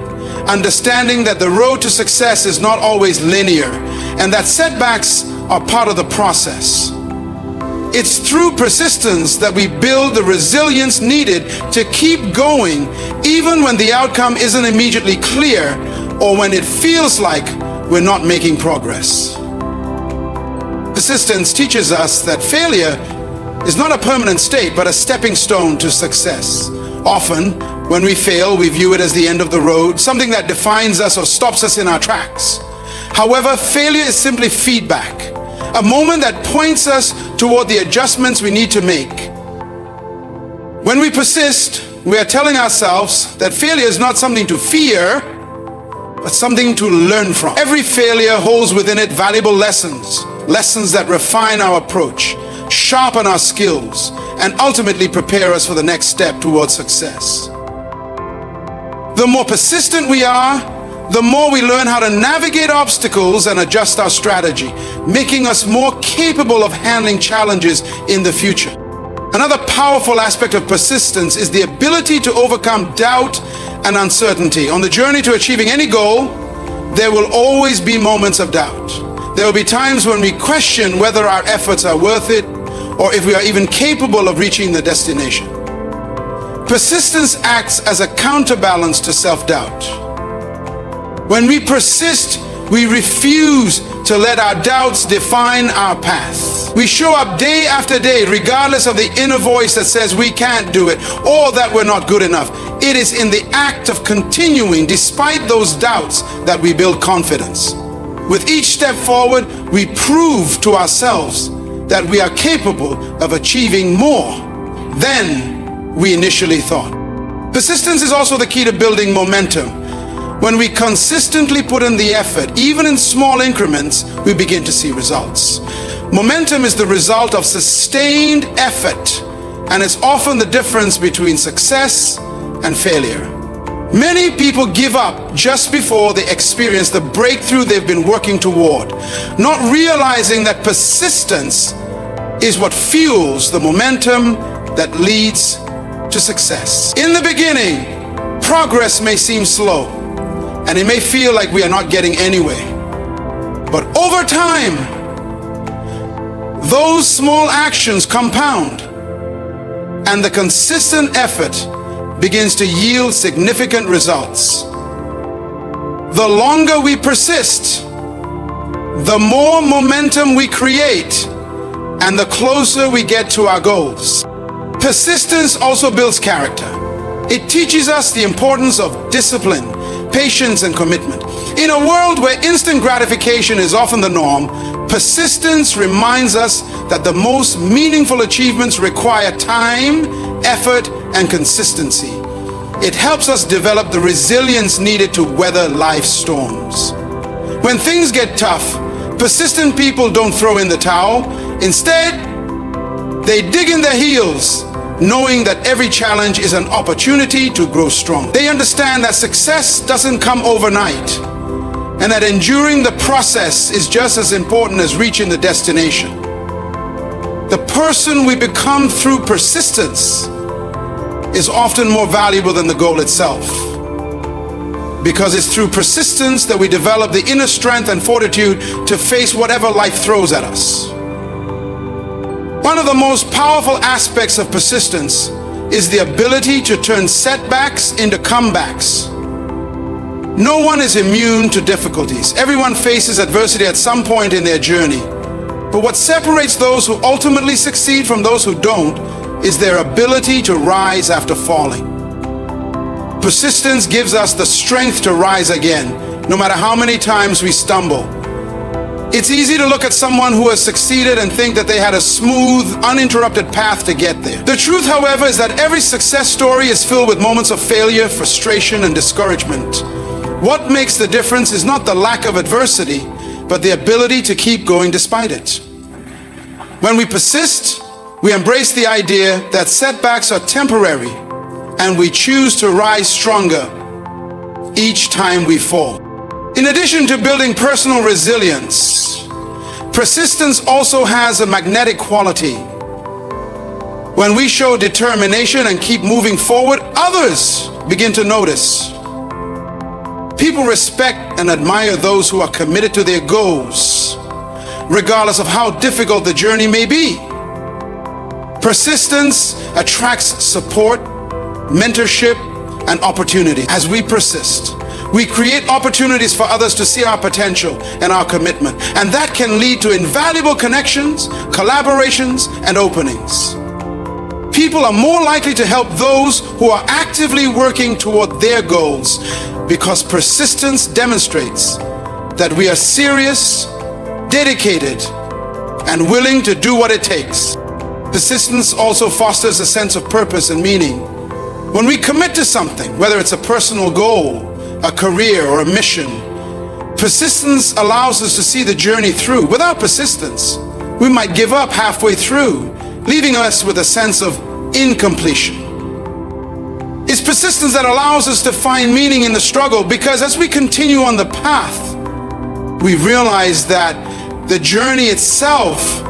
understanding that the road to success is not always linear and that setbacks are part of the process. It's through persistence that we build the resilience needed to keep going even when the outcome isn't immediately clear or when it feels like we're not making progress. Persistence teaches us that failure is not a permanent state, but a stepping stone to success. Often, when we fail, we view it as the end of the road, something that defines us or stops us in our tracks. However, failure is simply feedback, a moment that points us toward the adjustments we need to make. When we persist, we are telling ourselves that failure is not something to fear, but something to learn from. Every failure holds within it valuable lessons that refine our approach, sharpen our skills, and ultimately prepare us for the next step towards success. The more persistent we are, the more we learn how to navigate obstacles and adjust our strategy, making us more capable of handling challenges in the future. Another powerful aspect of persistence is the ability to overcome doubt and uncertainty. On the journey to achieving any goal, there will always be moments of doubt. There will be times when we question whether our efforts are worth it or if we are even capable of reaching the destination. Persistence acts as a counterbalance to self-doubt. When we persist, we refuse to let our doubts define our path. We show up day after day regardless of the inner voice that says we can't do it or that we're not good enough. It is in the act of continuing despite those doubts that we build confidence. With each step forward, we prove to ourselves that we are capable of achieving more than we initially thought. Persistence is also the key to building momentum. When we consistently put in the effort, even in small increments, we begin to see results. Momentum is the result of sustained effort, and it's often the difference between success and failure. Many people give up just before they experience the breakthrough they've been working toward, not realizing that persistence is what fuels the momentum that leads to success. In the beginning, progress may seem slow, and it may feel like we are not getting anywhere. But over time, those small actions compound, and the consistent effort begins to yield significant results. The longer we persist, the more momentum we create, and the closer we get to our goals. Persistence also builds character. It teaches us the importance of discipline, patience, and commitment. In a world where instant gratification is often the norm, persistence reminds us that the most meaningful achievements require time, effort, and consistency. It helps us develop the resilience needed to weather life's storms. When things get tough, persistent people don't throw in the towel. Instead, they dig in their heels, knowing that every challenge is an opportunity to grow strong. They understand that success doesn't come overnight, and that enduring the process is just as important as reaching the destination. The person we become through persistence is often more valuable than the goal itself, because it's through persistence that we develop the inner strength and fortitude to face whatever life throws at us. One of the most powerful aspects of persistence is the ability to turn setbacks into comebacks. No one is immune to difficulties. Everyone faces adversity at some point in their journey. But what separates those who ultimately succeed from those who don't is their ability to rise after falling. Persistence gives us the strength to rise again, no matter how many times we stumble. It's easy to look at someone who has succeeded and think that they had a smooth, uninterrupted path to get there. The truth, however, is that every success story is filled with moments of failure, frustration, and discouragement. What makes the difference is not the lack of adversity, but the ability to keep going despite it. When we persist, we embrace the idea that setbacks are temporary, and we choose to rise stronger each time we fall. In addition to building personal resilience, persistence also has a magnetic quality. When we show determination and keep moving forward, others begin to notice. People respect and admire those who are committed to their goals, regardless of how difficult the journey may be. Persistence attracts support, mentorship, and opportunity. As we persist, we create opportunities for others to see our potential and our commitment, and that can lead to invaluable connections, collaborations, and openings. People are more likely to help those who are actively working toward their goals, because persistence demonstrates that we are serious, dedicated, and willing to do what it takes. Persistence also fosters a sense of purpose and meaning. When we commit to something, whether it's a personal goal, a career, or a mission, persistence allows us to see the journey through. Without persistence, we might give up halfway through, leaving us with a sense of incompletion. It's persistence that allows us to find meaning in the struggle, because as we continue on the path, we realize that the journey itself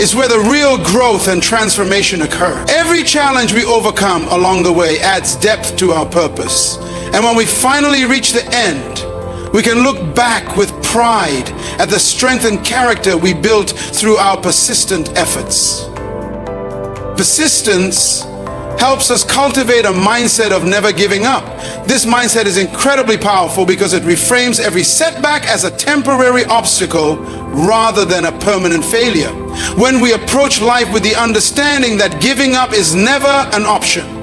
is where the real growth and transformation occur. Every challenge we overcome along the way adds depth to our purpose. And when we finally reach the end, we can look back with pride at the strength and character we built through our persistent efforts. Persistence helps us cultivate a mindset of never giving up. This mindset is incredibly powerful because it reframes every setback as a temporary obstacle rather than a permanent failure. When we approach life with the understanding that giving up is never an option,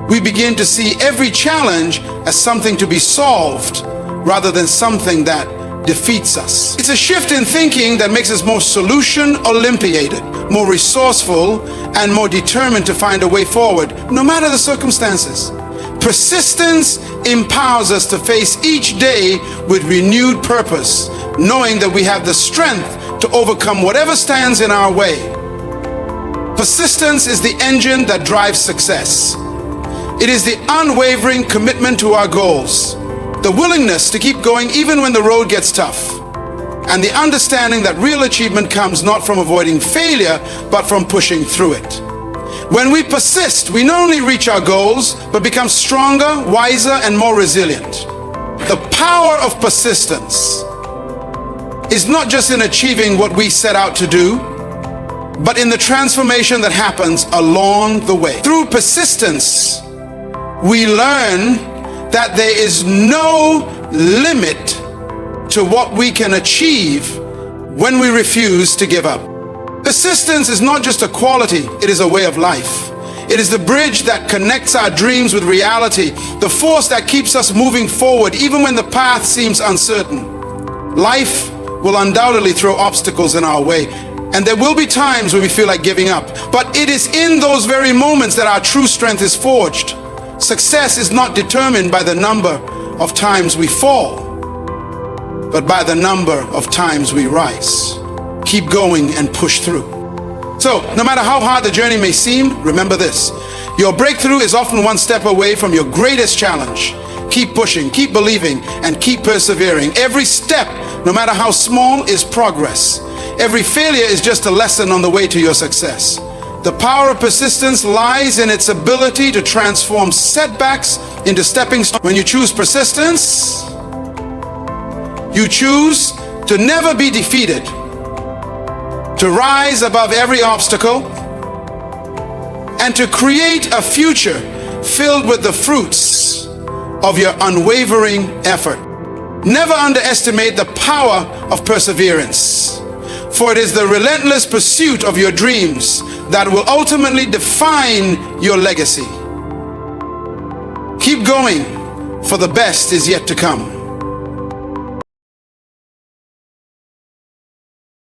we begin to see every challenge as something to be solved rather than something that defeats us. It's a shift in thinking that makes us more solution-oriented, more resourceful, and more determined to find a way forward, no matter the circumstances. Persistence empowers us to face each day with renewed purpose, knowing that we have the strength to overcome whatever stands in our way. Persistence is the engine that drives success. It is the unwavering commitment to our goals, the willingness to keep going even when the road gets tough, and the understanding that real achievement comes not from avoiding failure, but from pushing through it. When we persist, we not only reach our goals, but become stronger, wiser, and more resilient. The power of persistence is not just in achieving what we set out to do, but in the transformation that happens along the way. Through persistence, we learn that there is no limit to what we can achieve when we refuse to give up. Persistence is not just a quality, it is a way of life. It is the bridge that connects our dreams with reality, the force that keeps us moving forward even when the path seems uncertain. Life will undoubtedly throw obstacles in our way, and there will be times when we feel like giving up. But it is in those very moments that our true strength is forged. Success is not determined by the number of times we fall, but by the number of times we rise. Keep going and push through. So, no matter how hard the journey may seem, remember this: your breakthrough is often one step away from your greatest challenge. Keep pushing, keep believing, and keep persevering. Every step, no matter how small, is progress. Every failure is just a lesson on the way to your success. The power of persistence lies in its ability to transform setbacks into stepping stones. When you choose persistence, you choose to never be defeated, to rise above every obstacle, and to create a future filled with the fruits of your unwavering effort. Never underestimate the power of perseverance, for it is the relentless pursuit of your dreams that will ultimately define your legacy. Keep going, for the best is yet to come.